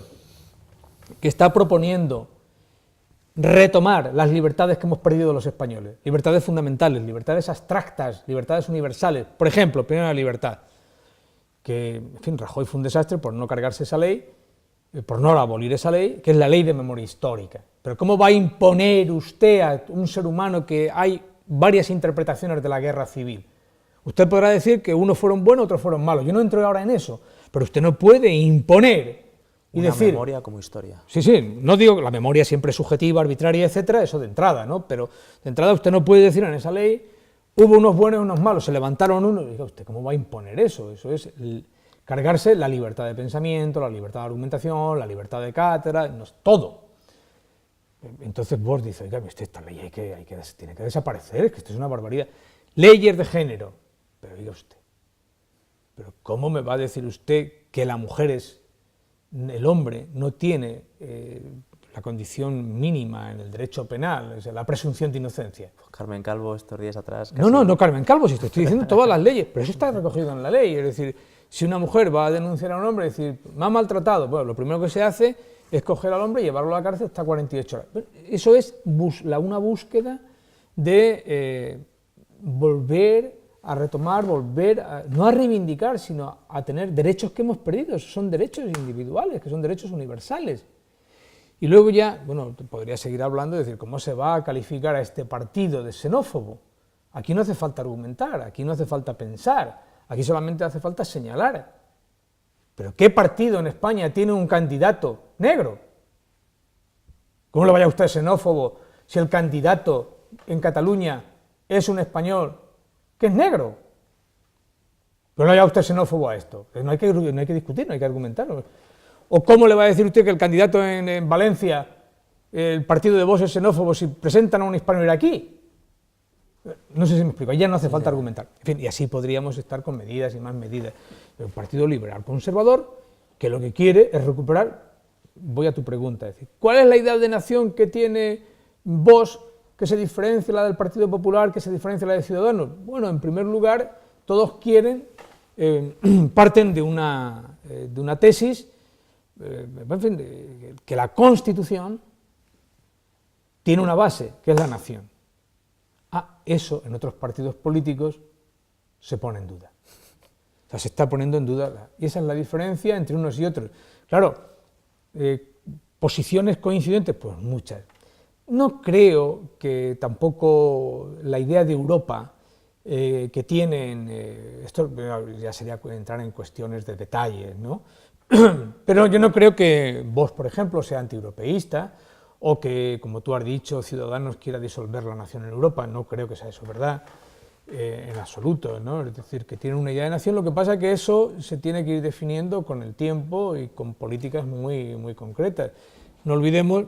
que está proponiendo retomar las libertades que hemos perdido los españoles, libertades fundamentales, libertades abstractas, libertades universales. Por ejemplo, primera libertad, que, en fin, Rajoy fue un desastre por no cargarse esa ley, por no abolir esa ley, que es la ley de memoria histórica. Pero ¿cómo va a imponer usted a un ser humano que hay varias interpretaciones de la guerra civil? Usted podrá decir que unos fueron buenos, otros fueron malos. Yo no entro ahora en eso, pero usted no puede imponer y una decir, memoria como historia. Sí, no digo que la memoria siempre es subjetiva, arbitraria, etcétera, eso de entrada, ¿no? Pero de entrada usted no puede decir en esa ley, hubo unos buenos y unos malos, se levantaron unos, y diga usted, ¿cómo va a imponer eso? Eso es cargarse la libertad de pensamiento, la libertad de argumentación, la libertad de cátedra, no, todo. Entonces vos dices, oiga, esta ley tiene que desaparecer, es que esto es una barbaridad. Leyes de género, pero oiga usted, pero ¿cómo me va a decir usted que la mujer el hombre no tiene la condición mínima en el derecho penal, es la presunción de inocencia? Pues Carmen Calvo estos días atrás... Casi... No Carmen Calvo, si te estoy diciendo todas las leyes, pero eso está recogido en la ley, es decir, si una mujer va a denunciar a un hombre y decir, me ha maltratado, bueno, lo primero que se hace es coger al hombre y llevarlo a la cárcel hasta 48 horas. Eso es una búsqueda de volver a retomar, no a reivindicar, sino a tener derechos que hemos perdido. Son derechos individuales, que son derechos universales. Y luego ya, bueno, podría seguir hablando, decir, ¿cómo se va a calificar a este partido de xenófobo? Aquí no hace falta argumentar, aquí no hace falta pensar, aquí solamente hace falta señalar. ¿Pero qué partido en España tiene un candidato negro? ¿Cómo le vaya a usted xenófobo si el candidato en Cataluña es un español que es negro? Pero no vaya usted xenófobo a esto. No hay que discutir, no hay que argumentar. ¿O cómo le va a decir usted que el candidato en Valencia, el partido de Vox, es xenófobo si presentan a un hispano iraquí? No sé si me explico, ya no hace falta argumentar. En fin, y así podríamos estar con medidas y más medidas. El Partido Liberal Conservador, que lo que quiere es recuperar, voy a tu pregunta, es decir, ¿cuál es la idea de nación que tiene Vox que se diferencia la del Partido Popular, que se diferencia la de Ciudadanos? Bueno, en primer lugar, todos quieren, parten de una tesis, en fin, que la Constitución tiene una base, que es la nación. Eso en otros partidos políticos se pone en duda. O sea, se está poniendo en duda, y esa es la diferencia entre unos y otros. Claro, posiciones coincidentes, pues muchas. No creo que tampoco la idea de Europa que tienen, esto ya sería entrar en cuestiones de detalles, ¿no? Pero yo no creo que Vox, por ejemplo, sea antieuropeísta, o que, como tú has dicho, Ciudadanos quiera disolver la nación en Europa. No creo que sea eso verdad, en absoluto, ¿no? Es decir, que tienen una idea de nación, lo que pasa es que eso se tiene que ir definiendo con el tiempo y con políticas muy, muy concretas. No olvidemos,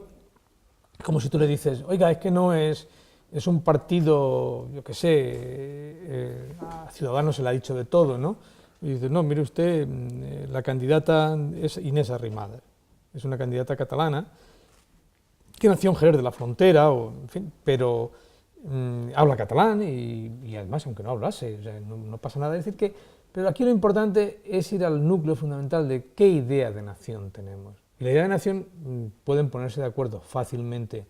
como si tú le dices, oiga, es que no es un partido, yo qué sé, a Ciudadanos se le ha dicho de todo, ¿no? Y dice, no, mire usted, la candidata es Inés Arrimadas, es una candidata catalana, que nació en Jerez de la Frontera, en fin, pero habla catalán y además, aunque no hablase, o sea, no pasa nada. Es decir que, pero aquí lo importante es ir al núcleo fundamental de qué idea de nación tenemos. Y la idea de nación pueden ponerse de acuerdo fácilmente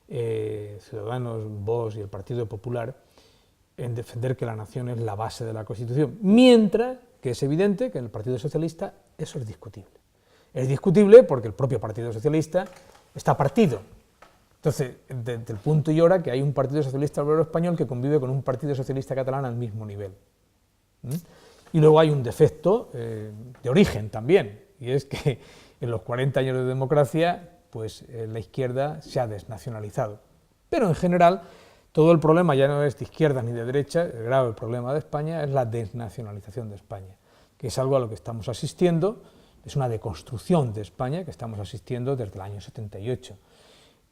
Ciudadanos, Vox y el Partido Popular en defender que la nación es la base de la Constitución, mientras que es evidente que en el Partido Socialista eso es discutible. Es discutible porque el propio Partido Socialista está partido. Entonces, desde el punto y hora que hay un Partido Socialista Obrero Español que convive con un Partido Socialista Catalán al mismo nivel. Y luego hay un defecto de origen también, y es que en los 40 años de democracia, pues la izquierda se ha desnacionalizado. Pero en general, todo el problema ya no es de izquierda ni de derecha, el grave problema de España es la desnacionalización de España, que es algo a lo que estamos asistiendo. Es una deconstrucción de España que estamos asistiendo desde el año 78.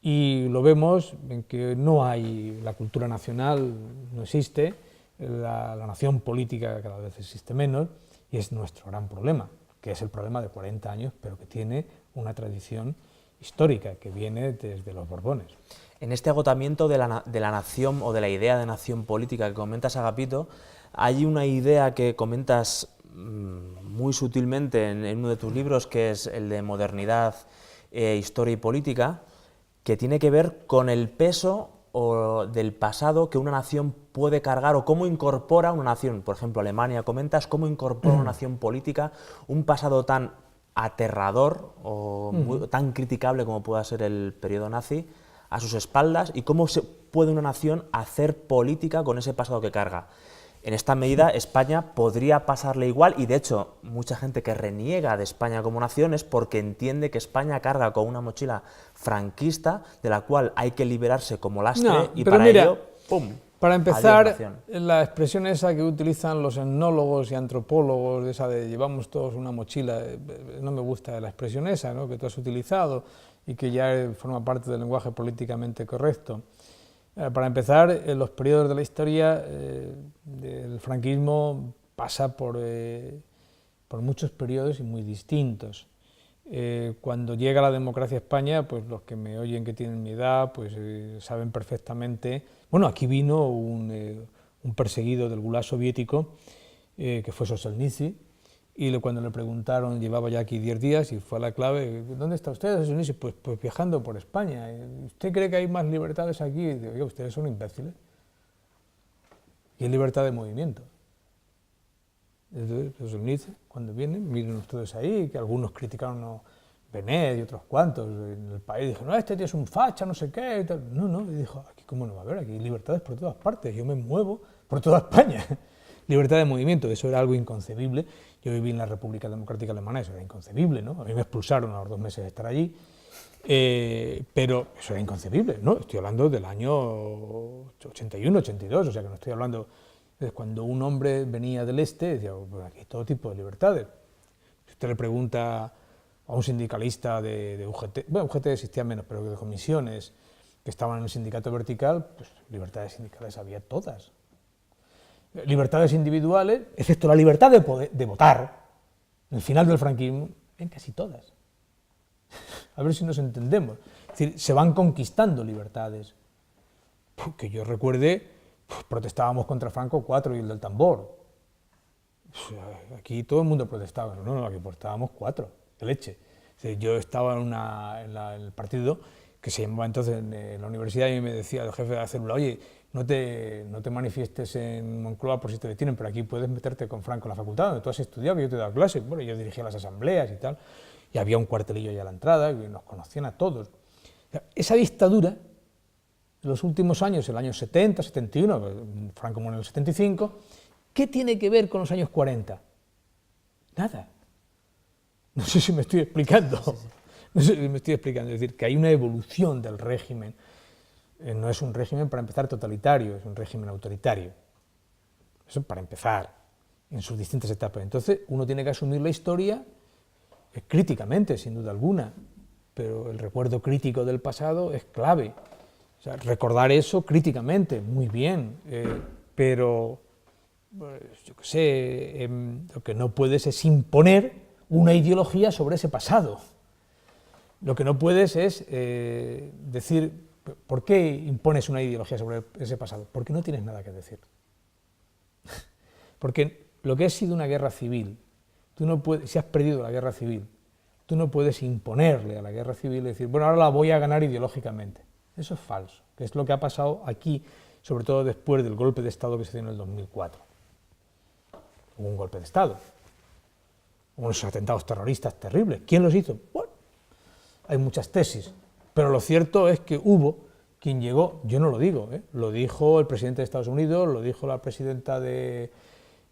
Y lo vemos en que no hay, la cultura nacional no existe, la nación política cada vez existe menos, y es nuestro gran problema, que es el problema de 40 años, pero que tiene una tradición histórica que viene desde los Borbones. En este agotamiento de la nación o de la idea de nación política que comentas, Agapito, hay una idea que comentas muy sutilmente en uno de tus libros, que es el de Modernidad, Historia y Política, que tiene que ver con el peso del pasado que una nación puede cargar o cómo incorpora una nación. Por ejemplo, Alemania, comentas cómo incorpora una nación política un pasado tan aterrador o tan criticable como pueda ser el periodo nazi a sus espaldas, y cómo puede una nación hacer política con ese pasado que carga. En esta medida, España podría pasarle igual, y de hecho, mucha gente que reniega de España como nación es porque entiende que España carga con una mochila franquista de la cual hay que liberarse como lastre, y para ello, ¡pum!, para empezar, la expresión esa que utilizan los etnólogos y antropólogos, esa de llevamos todos una mochila, no me gusta la expresión esa, ¿no?, que tú has utilizado y que ya forma parte del lenguaje políticamente correcto. Para empezar, en los periodos de la historia, el franquismo pasa por muchos periodos y muy distintos. Cuando llega la democracia a España, pues los que me oyen que tienen mi edad, pues saben perfectamente. Bueno, aquí vino un perseguido del Gulag soviético, que fue Solzhenitsyn, y cuando le preguntaron, llevaba ya aquí 10 días, y fue a la clave, ¿dónde está usted, Solzhenitsyn? Pues viajando por España. ¿Usted cree que hay más libertades aquí? Y digo, oye, ustedes son imbéciles. Y hay libertad de movimiento. Entonces, Solzhenitsyn, cuando vienen, miren ustedes ahí, que algunos criticaron a Benet y otros cuantos en el país, dijeron, no, este tío es un facha, no sé qué, y tal. No, y dijo, aquí cómo no va a haber, aquí hay libertades por todas partes, yo me muevo por toda España. Libertad de movimiento, eso era algo inconcebible. Yo viví en la República Democrática Alemana, eso era inconcebible, ¿no? A mí me expulsaron a los 2 meses de estar allí, pero eso era inconcebible, ¿no? Estoy hablando del año 81, 82, o sea que no estoy hablando de cuando un hombre venía del este, decía, pues aquí hay todo tipo de libertades. Si usted le pregunta a un sindicalista de UGT, bueno, UGT existía menos, pero de comisiones que estaban en el sindicato vertical, pues libertades sindicales había todas. Libertades individuales, excepto la libertad de votar, en el final del franquismo, en casi todas. A ver si nos entendemos. Es decir, se van conquistando libertades. Que yo recuerde, protestábamos contra Franco 4 y el del tambor. Aquí todo el mundo protestaba, no, aquí protestábamos 4, de leche. Es decir, yo estaba en el partido que se llamaba entonces en la universidad, y me decía el jefe de la célula, oye, no te manifiestes en Moncloa por si te detienen, pero aquí puedes meterte con Franco en la facultad, donde tú has estudiado, que yo te he dado clases. Bueno, yo dirigía las asambleas y tal, y había un cuartelillo allá a la entrada, y nos conocían a todos. O sea, esa dictadura, en los últimos años, el año 70, 71, Franco muere en el 75, ¿qué tiene que ver con los años 40? Nada. No sé si me estoy explicando. No sé si me estoy explicando. Es decir, que hay una evolución del régimen. No es un régimen, para empezar, totalitario, es un régimen autoritario. Eso para empezar, en sus distintas etapas. Entonces, uno tiene que asumir la historia críticamente, sin duda alguna, pero el recuerdo crítico del pasado es clave. O sea, recordar eso críticamente, muy bien, pero, pues, yo qué sé, lo que no puedes es imponer una ideología sobre ese pasado. Lo que no puedes es decir, ¿por qué impones una ideología sobre ese pasado? Porque no tienes nada que decir. Porque lo que ha sido una guerra civil, tú no puedes, si has perdido la guerra civil, tú no puedes imponerle a la guerra civil y decir, bueno, ahora la voy a ganar ideológicamente. Eso es falso, que es lo que ha pasado aquí, sobre todo después del golpe de Estado que se dio en el 2004. Hubo un golpe de Estado, unos atentados terroristas terribles. ¿Quién los hizo? Bueno, hay muchas tesis, pero lo cierto es que hubo quien llegó, yo no lo digo, lo dijo el presidente de Estados Unidos, lo dijo la presidenta de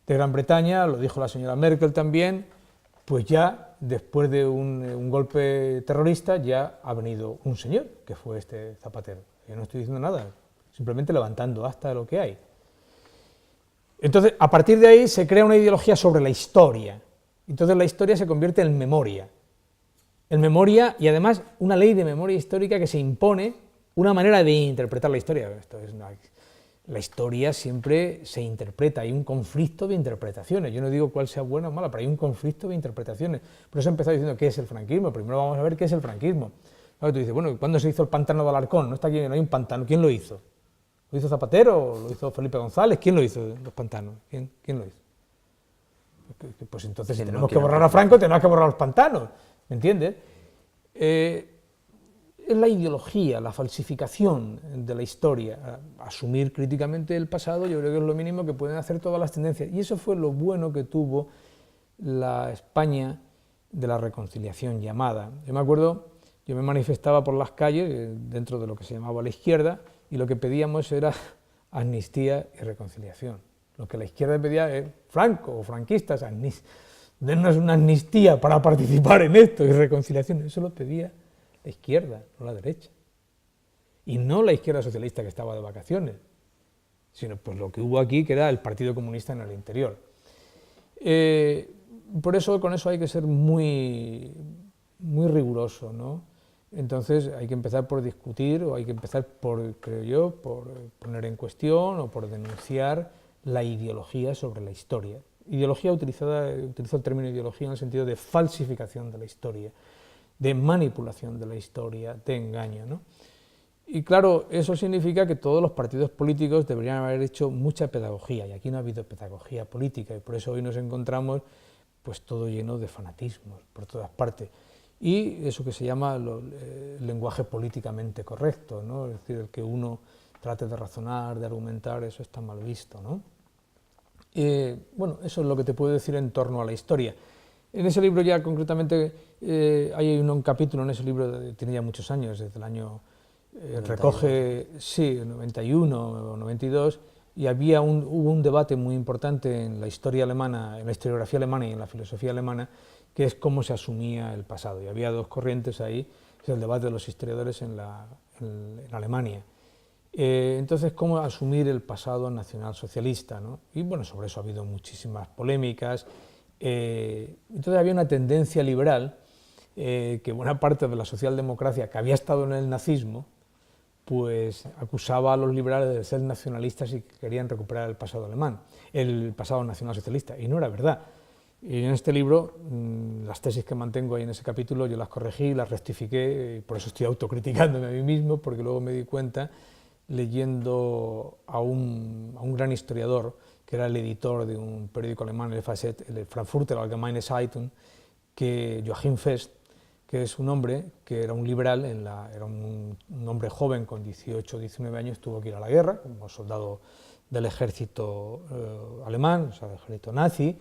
Gran Bretaña, lo dijo la señora Merkel también, pues ya después de un golpe terrorista ya ha venido un señor, que fue este Zapatero. Yo no estoy diciendo nada, simplemente levantando hasta lo que hay. Entonces, a partir de ahí se crea una ideología sobre la historia. Entonces la historia se convierte en memoria. En memoria, y además una ley de memoria histórica que se impone, una manera de interpretar la historia. La historia siempre se interpreta, hay un conflicto de interpretaciones. Yo no digo cuál sea buena o mala, pero hay un conflicto de interpretaciones. Por eso he empezado diciendo qué es el franquismo. Primero vamos a ver qué es el franquismo. Claro, tú dices, bueno, ¿cuándo se hizo el pantano de Alarcón? No está aquí, no hay un pantano. ¿Quién lo hizo? ¿Lo hizo Zapatero? ¿Lo hizo Felipe González? ¿Quién lo hizo, los pantanos? ¿Quién lo hizo? Pues entonces, si tenemos que borrar a Franco, tenemos que borrar los pantanos, ¿me entiendes? Es la ideología, la falsificación de la historia. Asumir críticamente el pasado, yo creo que es lo mínimo que pueden hacer todas las tendencias. Y eso fue lo bueno que tuvo la España de la reconciliación llamada. Yo me acuerdo, yo me manifestaba por las calles, dentro de lo que se llamaba la izquierda, y lo que pedíamos era amnistía y reconciliación. Lo que la izquierda pedía es Franco o franquistas, dennos una amnistía para participar en esto y reconciliación. Eso lo pedía la izquierda, no la derecha. Y no la izquierda socialista que estaba de vacaciones, sino pues lo que hubo aquí, que era el Partido Comunista en el interior. Por eso, con eso hay que ser muy riguroso, ¿no? Entonces hay que empezar por discutir, o hay que empezar por, creo yo, por poner en cuestión o por denunciar la ideología sobre la historia. Ideología utilizo el término ideología en el sentido de falsificación de la historia, de manipulación de la historia, de engaño, ¿no? Y claro, eso significa que todos los partidos políticos deberían haber hecho mucha pedagogía, y aquí no ha habido pedagogía política, y por eso hoy nos encontramos pues todo lleno de fanatismos por todas partes. Y eso que se llama el lenguaje políticamente correcto, ¿no? Es decir, el que uno trate de razonar, de argumentar, eso está mal visto, ¿no? Bueno, eso es lo que te puedo decir en torno a la historia. En ese libro ya concretamente hay un capítulo en ese libro, tiene ya muchos años, desde el año, recoge, sí, 91 o 92, y hubo un debate muy importante en la historia alemana, en la historiografía alemana y en la filosofía alemana, que es cómo se asumía el pasado. Y había dos corrientes ahí, es el debate de los historiadores en Alemania. Entonces, cómo asumir el pasado nacionalsocialista, ¿no? Y bueno, sobre eso ha habido muchísimas polémicas. Entonces había una tendencia liberal, que buena parte de la socialdemocracia que había estado en el nazismo, pues acusaba a los liberales de ser nacionalistas y que querían recuperar el pasado alemán, el pasado nacionalsocialista, y no era verdad. Y en este libro, las tesis que mantengo ahí en ese capítulo, yo las corregí, las rectifiqué, y por eso estoy autocriticándome a mí mismo, porque luego me di cuenta, leyendo a un gran historiador, que era el editor de un periódico alemán, el FAZ, el Frankfurter Allgemeine Zeitung, que Joachim Fest, que es un hombre que era un liberal, era un hombre joven con 18 o 19 años, tuvo que ir a la guerra como soldado del ejército alemán, o sea, del ejército nazi,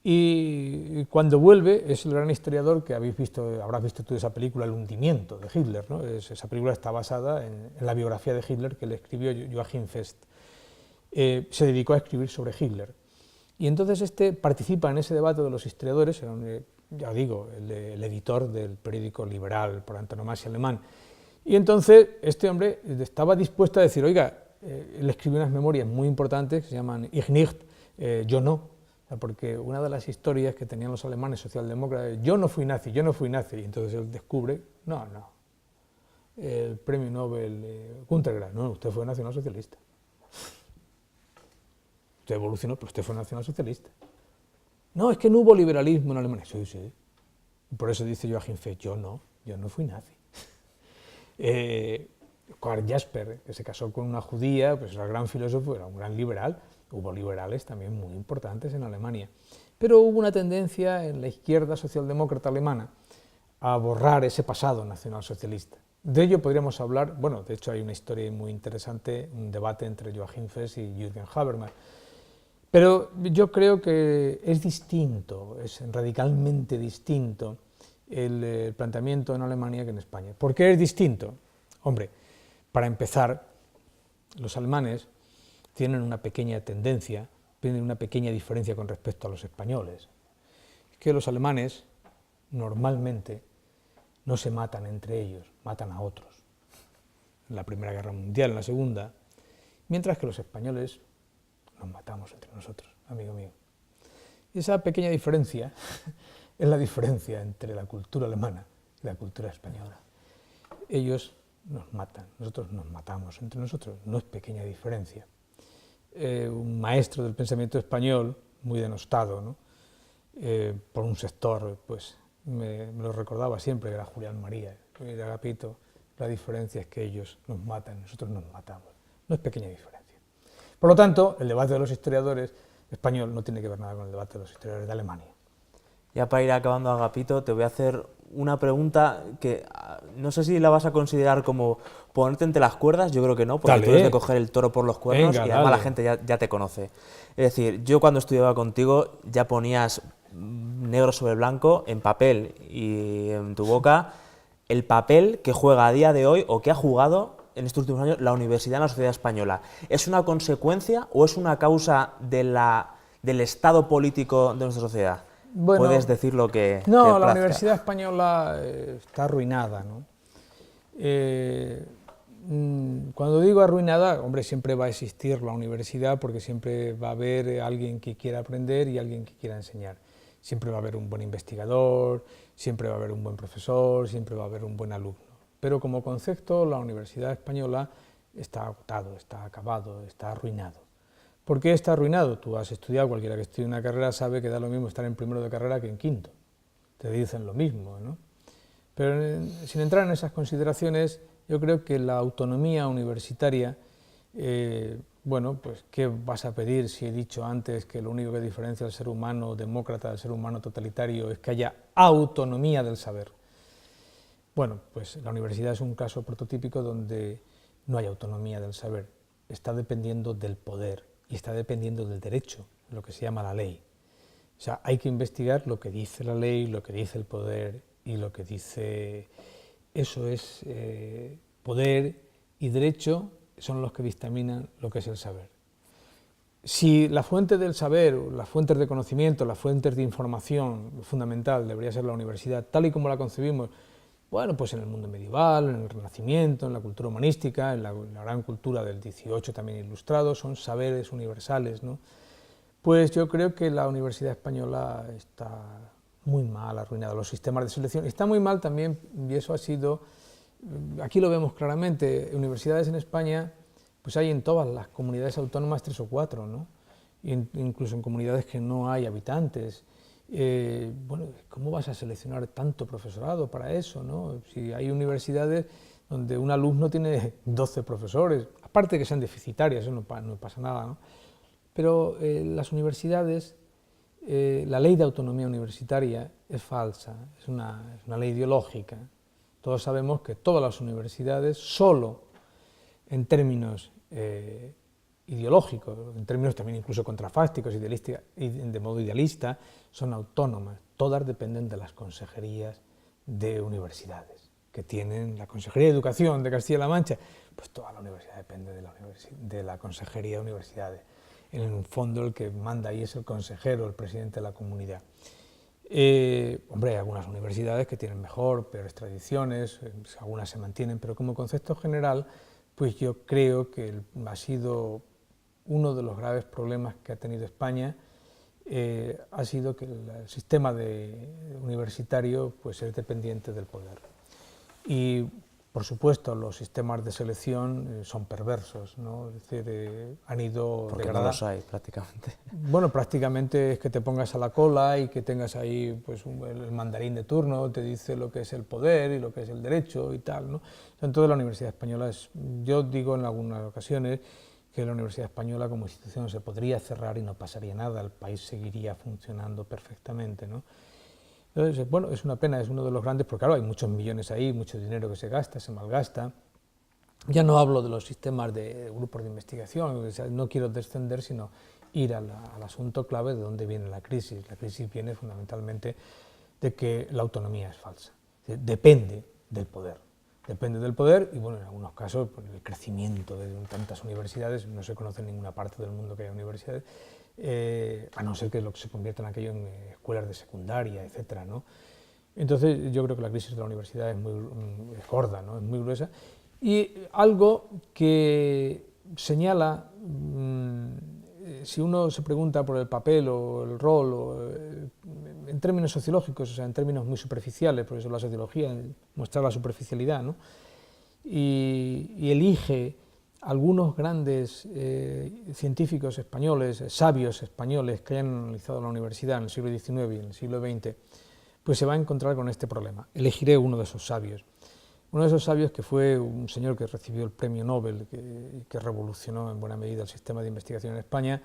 y cuando vuelve es el gran historiador que habrás visto tú esa película, El hundimiento de Hitler, ¿no? Esa película está basada en la biografía de Hitler que le escribió Joachim Fest. Se dedicó a escribir sobre Hitler. Y entonces participa en ese debate de los historiadores, era ya digo, el editor del periódico liberal por antonomasia alemán. Y entonces este hombre estaba dispuesto a decir, oiga, él escribió unas memorias muy importantes que se llaman Ich nicht, yo no, porque una de las historias que tenían los alemanes socialdemócratas es yo no fui nazi, y entonces él descubre, no, el premio Nobel Günter Grass, no, usted fue nacionalsocialista. Usted evolucionó, pero usted fue nacionalsocialista. No, es que no hubo liberalismo en Alemania. Sí, sí. Por eso dice Joachim Fest, yo no fui nazi. Karl Jasper, que se casó con una judía, pues era gran filósofo, era un gran liberal. Hubo liberales también muy importantes en Alemania. Pero hubo una tendencia en la izquierda socialdemócrata alemana a borrar ese pasado nacionalsocialista. De ello podríamos hablar, bueno, de hecho hay una historia muy interesante, un debate entre Joachim Fest y Jürgen Habermas. Pero yo creo que es distinto, es radicalmente distinto el planteamiento en Alemania que en España. ¿Por qué es distinto? Hombre, para empezar, los alemanes tienen una pequeña tendencia, tienen una pequeña diferencia con respecto a los españoles. Es que los alemanes normalmente no se matan entre ellos, matan a otros. En la Primera Guerra Mundial, en la Segunda, mientras que los españoles nos matamos entre nosotros, amigo mío. Y esa pequeña diferencia es la diferencia entre la cultura alemana y la cultura española. Ellos nos matan, nosotros nos matamos entre nosotros, no es pequeña diferencia. Un maestro del pensamiento español, muy denostado, ¿no? Por un sector, pues me lo recordaba siempre, que era Julián María. mira, Agapito, la diferencia es que ellos nos matan, nosotros nos matamos. No es pequeña diferencia. Por lo tanto, el debate de los historiadores español no tiene que ver nada con el debate de los historiadores de Alemania. Ya para ir acabando, Agapito, te voy a hacer una pregunta que no sé si la vas a considerar como ponerte entre las cuerdas, yo creo que no, porque Dale. tú eres de coger el toro por los cuernos. Venga, y además dale. la gente ya te conoce. Es decir, yo cuando estudiaba contigo ya ponías negro sobre blanco en papel y en tu boca el papel que juega a día de hoy o que ha jugado en estos últimos años la universidad en la sociedad española. ¿Es una consecuencia o es una causa del estado político de nuestra sociedad? Bueno, Puedes decir lo que no, te la plazca. universidad española está arruinada, ¿no? Cuando digo arruinada, hombre, siempre va a existir la universidad porque siempre va a haber alguien que quiera aprender y alguien que quiera enseñar. Siempre va a haber un buen investigador, siempre va a haber un buen profesor, siempre va a haber un buen alumno. Pero como concepto, la universidad española está agotado, está acabado, está arruinado. ¿Por qué está arruinado? Tú has estudiado, cualquiera que estudie una carrera sabe que da lo mismo estar en primero de carrera que en quinto. Te dicen lo mismo, ¿no? Pero sin entrar en esas consideraciones, yo creo que la autonomía universitaria, bueno, pues ¿qué vas a pedir si he dicho antes que lo único que diferencia al ser humano demócrata del ser humano totalitario es que haya autonomía del saber? Bueno, pues la universidad es un caso prototípico donde no hay autonomía del saber, está dependiendo del poder y está dependiendo del derecho, lo que se llama la ley. O sea, hay que investigar lo que dice la ley, lo que dice el poder y lo que dice... Eso es poder y derecho son los que dictaminan lo que es el saber. Si la fuente del saber, las fuentes de conocimiento, las fuentes de información fundamental debería ser la universidad, tal y como la concebimos, bueno, pues en el mundo medieval, en el Renacimiento, en la cultura humanística, en la gran cultura del XVIII también ilustrado, son saberes universales, ¿no? Pues yo creo que la universidad española está muy mal arruinada, los sistemas de selección. Está muy mal también, y eso ha sido, aquí lo vemos claramente, universidades en España, pues hay en todas las comunidades autónomas 3 o 4, ¿no? Incluso en comunidades que no hay habitantes. Bueno, ¿cómo vas a seleccionar tanto profesorado para eso, ¿no? Si hay universidades donde un alumno tiene 12 profesores, aparte que sean deficitarias, eso no pasa nada, ¿no? Pero las universidades, la ley de autonomía universitaria es falsa, es una ley ideológica. Todos sabemos que todas las universidades, solo en términos ideológicos, en términos también incluso contrafácticos, de modo idealista, son autónomas. Todas dependen de las consejerías de universidades, que tienen la Consejería de Educación de Castilla-La Mancha, pues toda la universidad depende de la Consejería de Universidades. En el fondo el que manda ahí es el consejero, el presidente de la comunidad. Hombre, hay algunas universidades que tienen mejor, peores tradiciones, algunas se mantienen, pero como concepto general, pues yo creo que ha sido uno de los graves problemas que ha tenido España, ha sido que el sistema universitario pues, es dependiente del poder. Y, por supuesto, los sistemas de selección son perversos, ¿no? Es decir, han ido porque no los hay, prácticamente. Bueno, prácticamente es que te pongas a la cola y que tengas ahí pues, el mandarín de turno, te dice lo que es el poder y lo que es el derecho y tal, ¿no? Entonces la Universidad Española yo digo en algunas ocasiones que la Universidad Española como institución se podría cerrar y no pasaría nada, el país seguiría funcionando perfectamente, ¿no? Entonces, bueno, es una pena, es uno de los grandes, porque claro, hay muchos millones ahí, mucho dinero que se gasta, se malgasta. Ya no hablo de los sistemas de grupos de investigación, o sea, no quiero descender, sino ir al asunto clave de dónde viene la crisis. La crisis viene fundamentalmente de que la autonomía es falsa, depende del poder. Depende del poder y, bueno, en algunos casos, por el crecimiento de tantas universidades, no se conoce en ninguna parte del mundo que haya universidades, a no ser que se convierta en aquello en escuelas de secundaria, etcétera, ¿no? Entonces, yo creo que la crisis de la universidad es es gorda, ¿no? Es muy gruesa. Y algo que señala, si uno se pregunta por el papel o el rol, en términos sociológicos, o sea, en términos muy superficiales, por eso la sociología muestra la superficialidad, ¿no? Y elige algunos grandes científicos españoles, sabios españoles que hayan analizado la universidad en el siglo XIX y en el siglo XX, pues se va a encontrar con este problema. Elegiré uno de esos sabios. Uno de esos sabios que fue un señor que recibió el premio Nobel, que revolucionó en buena medida el sistema de investigación en España,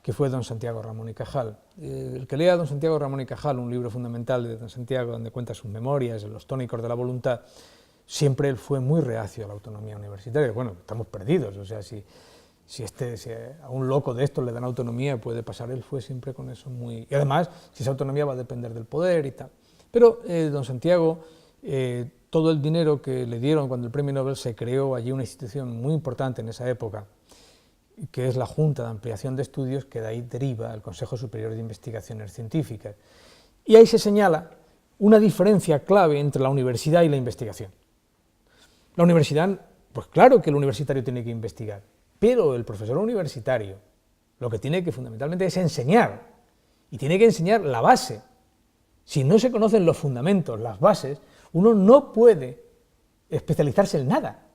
que fue don Santiago Ramón y Cajal. El que lea a don Santiago Ramón y Cajal, un libro fundamental de don Santiago donde cuenta sus memorias, los tónicos de la voluntad, siempre él fue muy reacio a la autonomía universitaria. Bueno, estamos perdidos, o sea, si a un loco de estos le dan autonomía puede pasar, él fue siempre con eso muy... Y además, si esa autonomía va a depender del poder y tal. Pero don Santiago, todo el dinero que le dieron cuando el premio Nobel, se creó allí una institución muy importante en esa época, que es la Junta de Ampliación de Estudios, que de ahí deriva el Consejo Superior de Investigaciones Científicas. Y ahí se señala una diferencia clave entre la universidad y la investigación. La universidad, pues claro que el universitario tiene que investigar, pero el profesor universitario lo que tiene que fundamentalmente es enseñar, y tiene que enseñar la base. Si no se conocen los fundamentos, las bases, uno no puede especializarse en nada.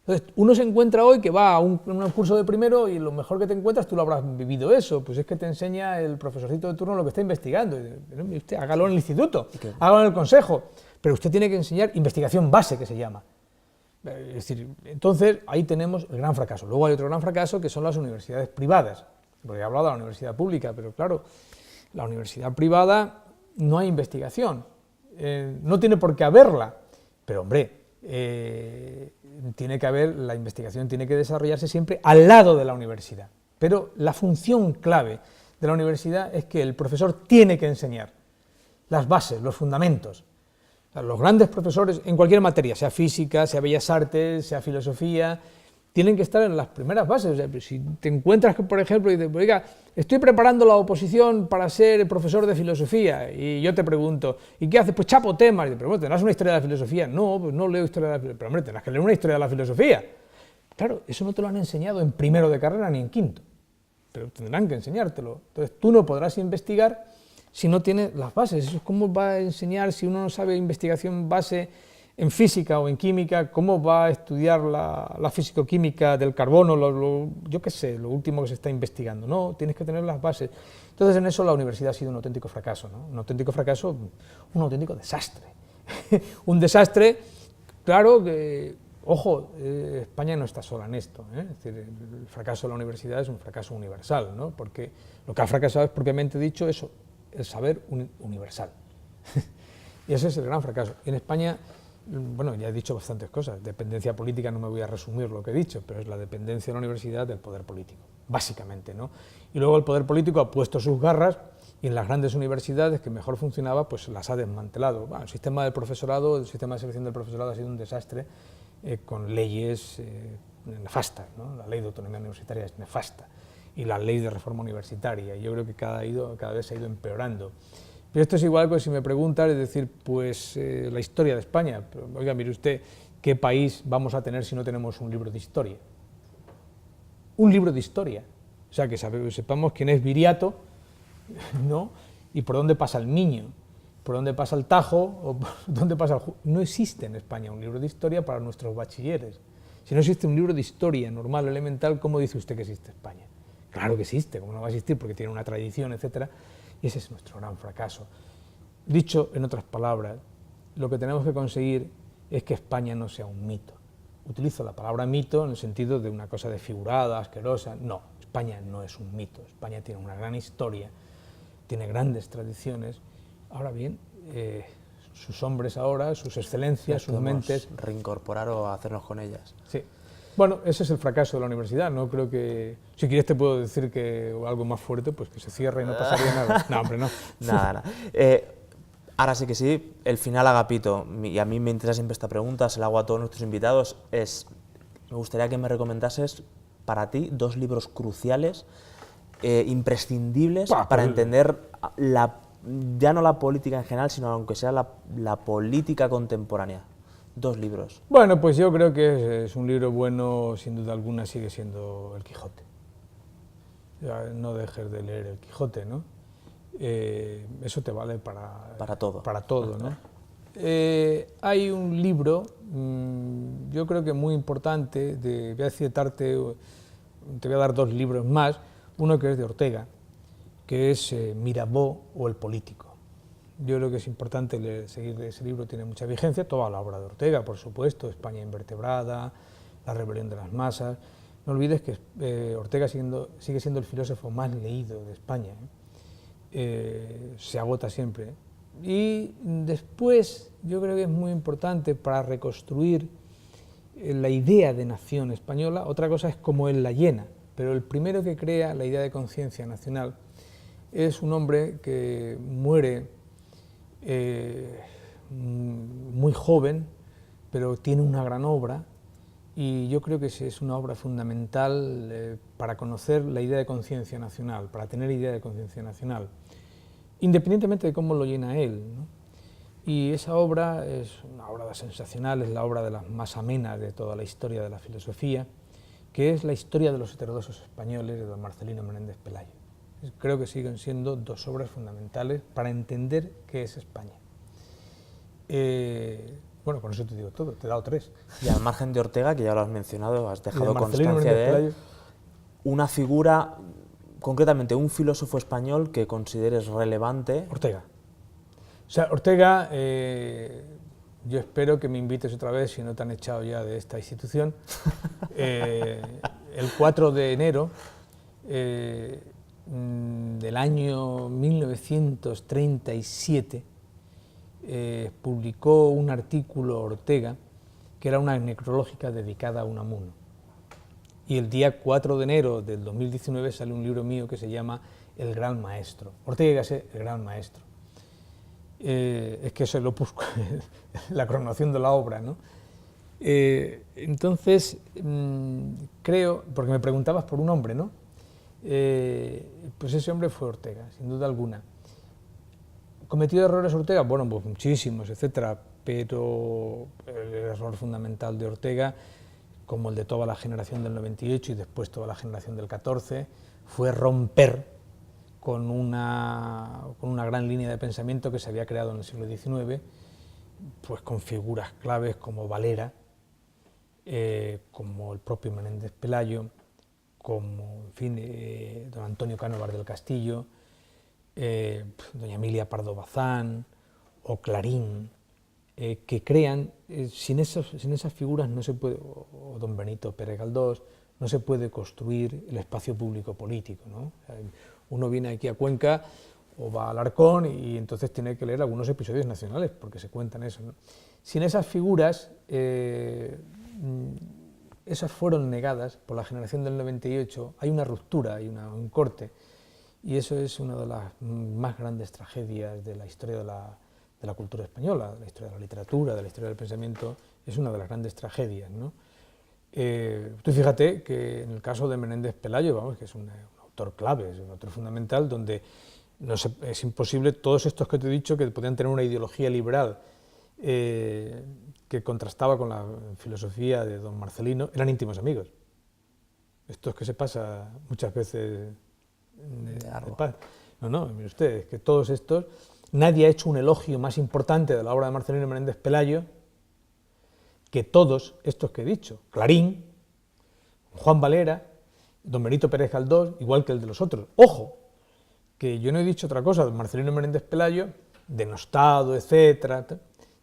Entonces, uno se encuentra hoy que va a un curso de primero y lo mejor que te encuentras, tú lo habrás vivido eso, pues es que te enseña el profesorcito de turno lo que está investigando. Y usted hágalo en el instituto, hágalo en el consejo, pero usted tiene que enseñar investigación base, que se llama. Es decir, entonces ahí tenemos el gran fracaso. Luego hay otro gran fracaso que son las universidades privadas, porque he hablado de la universidad pública, pero claro, la universidad privada no hay investigación, no tiene por qué haberla, pero hombre, tiene que haber, la investigación tiene que desarrollarse siempre al lado de la universidad, pero la función clave de la universidad es que el profesor tiene que enseñar las bases, los fundamentos. O sea, los grandes profesores en cualquier materia, sea física, sea bellas artes, sea filosofía, tienen que estar en las primeras bases. O sea, si te encuentras, por ejemplo, y dices, oiga, estoy preparando la oposición para ser profesor de filosofía, y yo te pregunto, ¿y qué haces? Pues chapo temas. Y te pregunto, ¿tendrás una historia de la filosofía? No, pues no leo historia de la filosofía. Pero hombre, tendrás que leer una historia de la filosofía. Claro, eso no te lo han enseñado en primero de carrera ni en quinto, pero tendrán que enseñártelo. Entonces tú no podrás investigar si no tienes las bases. Eso es cómo va a enseñar, si uno no sabe investigación base en física o en química, cómo va a estudiar la físico-química del carbono, yo qué sé, lo último que se está investigando. No, tienes que tener las bases. Entonces en eso la universidad ha sido un auténtico fracaso, ¿no? Un auténtico fracaso, un auténtico desastre. Un desastre, claro que, ojo, España no está sola en esto, ¿eh? Es decir, el fracaso de la universidad es un fracaso universal, ¿no? Porque lo que ha fracasado es, propiamente dicho, eso, el saber universal. Y ese es el gran fracaso. Y en España, bueno, ya he dicho bastantes cosas, dependencia política, no me voy a resumir lo que he dicho, pero es la dependencia de la universidad del poder político, básicamente, ¿no? Y luego el poder político ha puesto sus garras y en las grandes universidades que mejor funcionaba, pues las ha desmantelado. Bueno, el sistema del profesorado, el sistema de selección del profesorado ha sido un desastre, con leyes nefastas, ¿no? La ley de autonomía universitaria es nefasta, y la ley de reforma universitaria, y yo creo que cada vez se ha ido empeorando. Pero esto es igual que si me preguntas, es decir, pues la historia de España. Pero, oiga, mire usted, ¿qué país vamos a tener si no tenemos un libro de historia? Un libro de historia. O sea, que sepamos quién es Viriato, ¿no? Y por dónde pasa el Miño, por dónde pasa el Tajo, o por dónde pasa el... No existe en España un libro de historia para nuestros bachilleres. Si no existe un libro de historia normal, elemental, ¿cómo dice usted que existe España? Claro que existe, ¿cómo no va a existir? Porque tiene una tradición, etcétera. Y ese es nuestro gran fracaso. Dicho en otras palabras, lo que tenemos que conseguir es que España no sea un mito. Utilizo la palabra mito en el sentido de una cosa desfigurada, asquerosa. No, España no es un mito. España tiene una gran historia, tiene grandes tradiciones. Ahora bien, sus hombres ahora, sus excelencias, sus mentes... reincorporar o hacernos con ellas. Sí. Bueno, ese es el fracaso de la universidad. No creo que... Si quieres te puedo decir que algo más fuerte, pues que se cierre y no pasaría nada. No, hombre, no. Nada. Ahora sí que sí, el final, Agapito, y a mí me interesa siempre esta pregunta, se la hago a todos nuestros invitados, me gustaría que me recomendases para ti 2 libros cruciales, imprescindibles para entender ya no la política en general, sino aunque sea la política contemporánea. 2 libros. Bueno, pues yo creo que es un libro bueno, sin duda alguna, sigue siendo El Quijote. Ya no dejes de leer El Quijote, ¿no? Eso te vale para todo. Para todo, ¿no? Hay un libro, yo creo que muy importante, voy a citarte, te voy a dar 2 libros más, uno que es de Ortega, que es Mirabeau o El Político. Yo creo que es importante seguir ese libro, tiene mucha vigencia, toda la obra de Ortega, por supuesto, España invertebrada, La rebelión de las masas. No olvides que Ortega sigue siendo el filósofo más leído de España, se agota siempre. Y después, yo creo que es muy importante para reconstruir la idea de nación española, otra cosa es cómo él la llena, pero el primero que crea la idea de conciencia nacional es un hombre que muere muy joven, pero tiene una gran obra, y yo creo que es una obra fundamental para conocer la idea de conciencia nacional, para tener idea de conciencia nacional, independientemente de cómo lo llena él, ¿no? Y esa obra es una obra sensacional, es la obra de las más amenas de toda la historia de la filosofía, que es la historia de los heterodoxos españoles de don Marcelino Menéndez Pelayo. Creo que siguen siendo dos obras fundamentales para entender qué es España. Bueno, con eso te digo todo, te he dado 3. Y al margen de Ortega, que ya lo has mencionado, has dejado constancia de él, una figura, concretamente un filósofo español que consideres relevante. Ortega. O sea, Ortega, yo espero que me invites otra vez, si no te han echado ya de esta institución. El 4 de enero del año 1937 publicó un artículo Ortega que era una necrológica dedicada a Unamuno. Y el día 4 de enero del 2019 sale un libro mío que se llama El Gran Maestro. Ortega y Gasset, El Gran Maestro. Es que eso lo busco, la cronología de la obra, ¿no? Entonces, creo, porque me preguntabas por un hombre, ¿no? Pues ese hombre fue Ortega, sin duda alguna. ¿Cometió errores Ortega? Bueno, pues muchísimos, etcétera, pero el error fundamental de Ortega, como el de toda la generación del 98 y después toda la generación del 14, fue romper con una gran línea de pensamiento que se había creado en el siglo XIX, pues con figuras claves como Valera, como el propio Menéndez Pelayo, como, en fin, don Antonio Cánovas del Castillo, doña Emilia Pardo Bazán o Clarín, que crean, sin esas figuras no se puede, o don Benito Pérez Galdós, no se puede construir el espacio público político, ¿no? Uno viene aquí a Cuenca o va a Alarcón y entonces tiene que leer algunos episodios nacionales porque se cuentan eso, ¿no? Sin esas figuras, esas fueron negadas por la generación del 98, hay una ruptura, hay un corte, y eso es una de las más grandes tragedias de la historia de la cultura española, de la historia de la literatura, de la historia del pensamiento, es una de las grandes tragedias, ¿no? Tú fíjate que en el caso de Menéndez Pelayo, vamos, que es un autor clave, es un autor fundamental, donde es imposible, todos estos que te he dicho, que podían tener una ideología liberal que contrastaba con la filosofía de don Marcelino, eran íntimos amigos. Estos que se pasa muchas veces de paz. No, mire usted, es que todos estos, nadie ha hecho un elogio más importante de la obra de Marcelino Menéndez Pelayo que todos estos que he dicho. Clarín, Juan Valera, don Benito Pérez Galdós, igual que el de los otros. Ojo, que yo no he dicho otra cosa, don Marcelino Menéndez Pelayo, denostado, etcétera.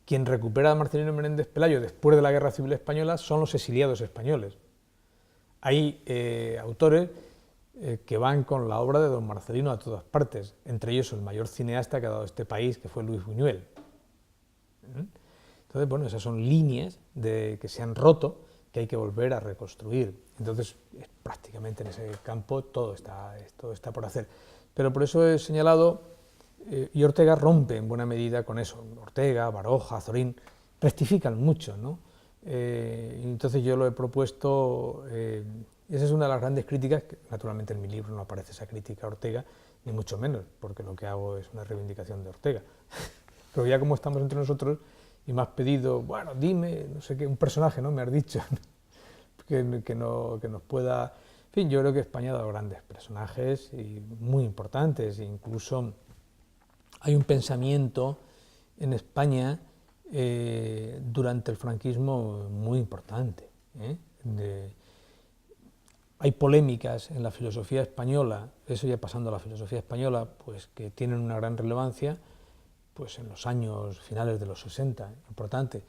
Quien recupera a Marcelino Menéndez Pelayo después de la Guerra Civil Española son los exiliados españoles. Hay autores que van con la obra de don Marcelino a todas partes, entre ellos el mayor cineasta que ha dado este país, que fue Luis Buñuel. Entonces, bueno, esas son líneas que se han roto, que hay que volver a reconstruir. Entonces, prácticamente en ese campo todo está por hacer. Pero por eso he señalado, y Ortega rompe en buena medida con eso. Ortega, Baroja, Azorín, rectifican mucho, ¿no? Entonces yo lo he propuesto, esa es una de las grandes críticas, que naturalmente en mi libro no aparece esa crítica a Ortega, ni mucho menos, porque lo que hago es una reivindicación de Ortega. Pero ya como estamos entre nosotros, y me has pedido, bueno, dime, no sé qué, un personaje, ¿no? Me has dicho, que nos pueda... En fin, yo creo que España ha dado grandes personajes y muy importantes, e incluso hay un pensamiento en España durante el franquismo muy importante. Hay polémicas en la filosofía española, eso ya pasando a la filosofía española, pues que tienen una gran relevancia, pues en los años finales de los 60, importante,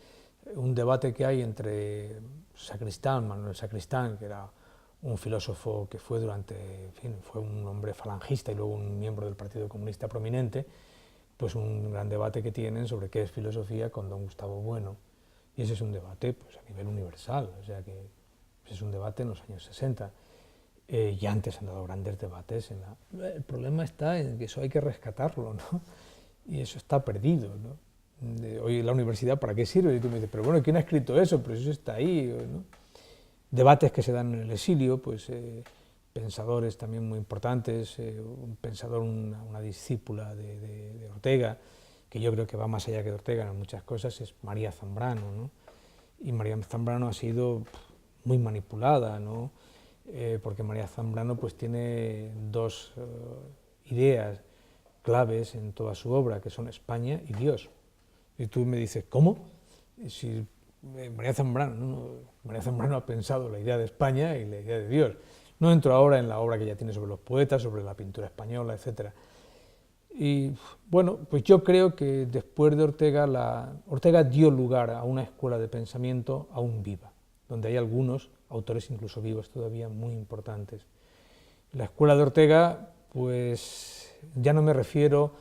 un debate que hay entre Sacristán, Manuel Sacristán, que era un filósofo que fue en fin, fue un hombre falangista y luego un miembro del Partido Comunista prominente, pues un gran debate que tienen sobre qué es filosofía con don Gustavo Bueno, y ese es un debate pues, a nivel universal, o sea que es un debate en los años 60, y antes han dado grandes debates. El problema está en que eso hay que rescatarlo, ¿no? Y eso está perdido, ¿no? Hoy la universidad, ¿para qué sirve? Y tú me dices, pero bueno, ¿quién ha escrito eso? Pero eso está ahí, ¿no? Debates que se dan en el exilio, pues pensadores también muy importantes, un pensador, una discípula de Ortega, que yo creo que va más allá que de Ortega en muchas cosas, es María Zambrano, ¿no? Y María Zambrano ha sido muy manipulada, ¿no? Porque María Zambrano pues tiene dos ideas claves en toda su obra, que son España y Dios. Y tú me dices, ¿cómo? Si María Zambrano ha pensado la idea de España y la idea de Dios. No entro ahora en la obra que ella tiene sobre los poetas, sobre la pintura española, etc. Y bueno, pues yo creo que después de Ortega, Ortega dio lugar a una escuela de pensamiento aún viva, donde hay algunos autores incluso vivos todavía muy importantes. La escuela de Ortega, pues ya no me refiero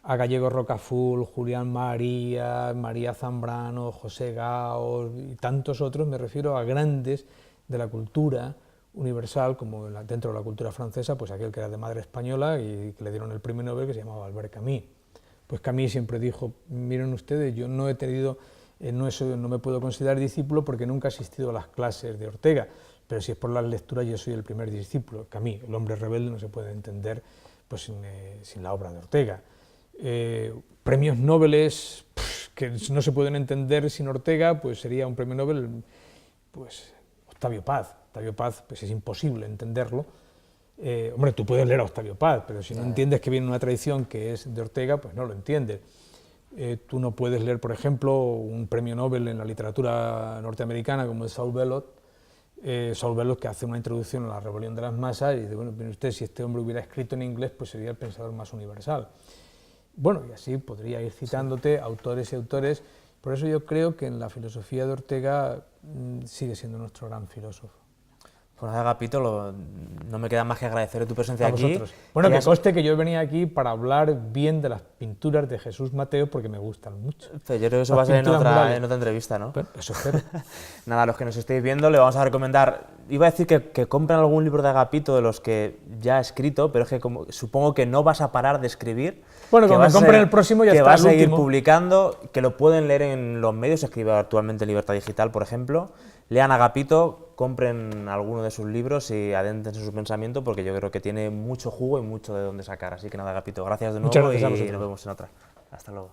a Gallego Rocafull, Julián María, María Zambrano, José Gaos y tantos otros, me refiero a grandes de la cultura universal, como dentro de la cultura francesa, pues aquel que era de madre española y que le dieron el premio Nobel, que se llamaba Albert Camus. Pues Camus siempre dijo, miren ustedes, yo no he tenido, no me puedo considerar discípulo porque nunca he asistido a las clases de Ortega, pero si es por las lecturas yo soy el primer discípulo. Camus, el hombre rebelde, no se puede entender pues, sin la obra de Ortega. Premios Nobel que no se pueden entender sin Ortega, pues sería un premio Nobel, pues Octavio Paz. Octavio Paz, pues es imposible entenderlo. Hombre, tú puedes leer a Octavio Paz, pero si no entiendes que viene una tradición que es de Ortega, pues no lo entiendes. Tú no puedes leer, por ejemplo, un premio Nobel en la literatura norteamericana como es Saul Bellow, que hace una introducción a la rebelión de las masas y dice, bueno, mire usted, si este hombre hubiera escrito en inglés, pues sería el pensador más universal. Bueno, y así podría ir citándote autores y autores. Por eso yo creo que en la filosofía de Ortega sigue siendo nuestro gran filósofo. Pues nada, Agapito, no me queda más que agradecer tu presencia aquí. Bueno, que conste que yo venía aquí para hablar bien de las pinturas de Jesús Mateo porque me gustan mucho. Pero yo creo que eso va a ser en otra entrevista, ¿no? Bueno, eso espero. Nada, a los que nos estéis viendo le vamos a recomendar, iba a decir que compren algún libro de Agapito de los que ya ha escrito, pero es que supongo que no vas a parar de escribir. Bueno, cuando compren el próximo ya está el último. Que vas a seguir publicando, que lo pueden leer en los medios, escribe actualmente en Libertad Digital, por ejemplo. Lean Agapito, compren alguno de sus libros y adéntrense en su pensamiento porque yo creo que tiene mucho jugo y mucho de dónde sacar. Así que nada, Agapito, gracias de nuevo y nos vemos en otra. Hasta luego.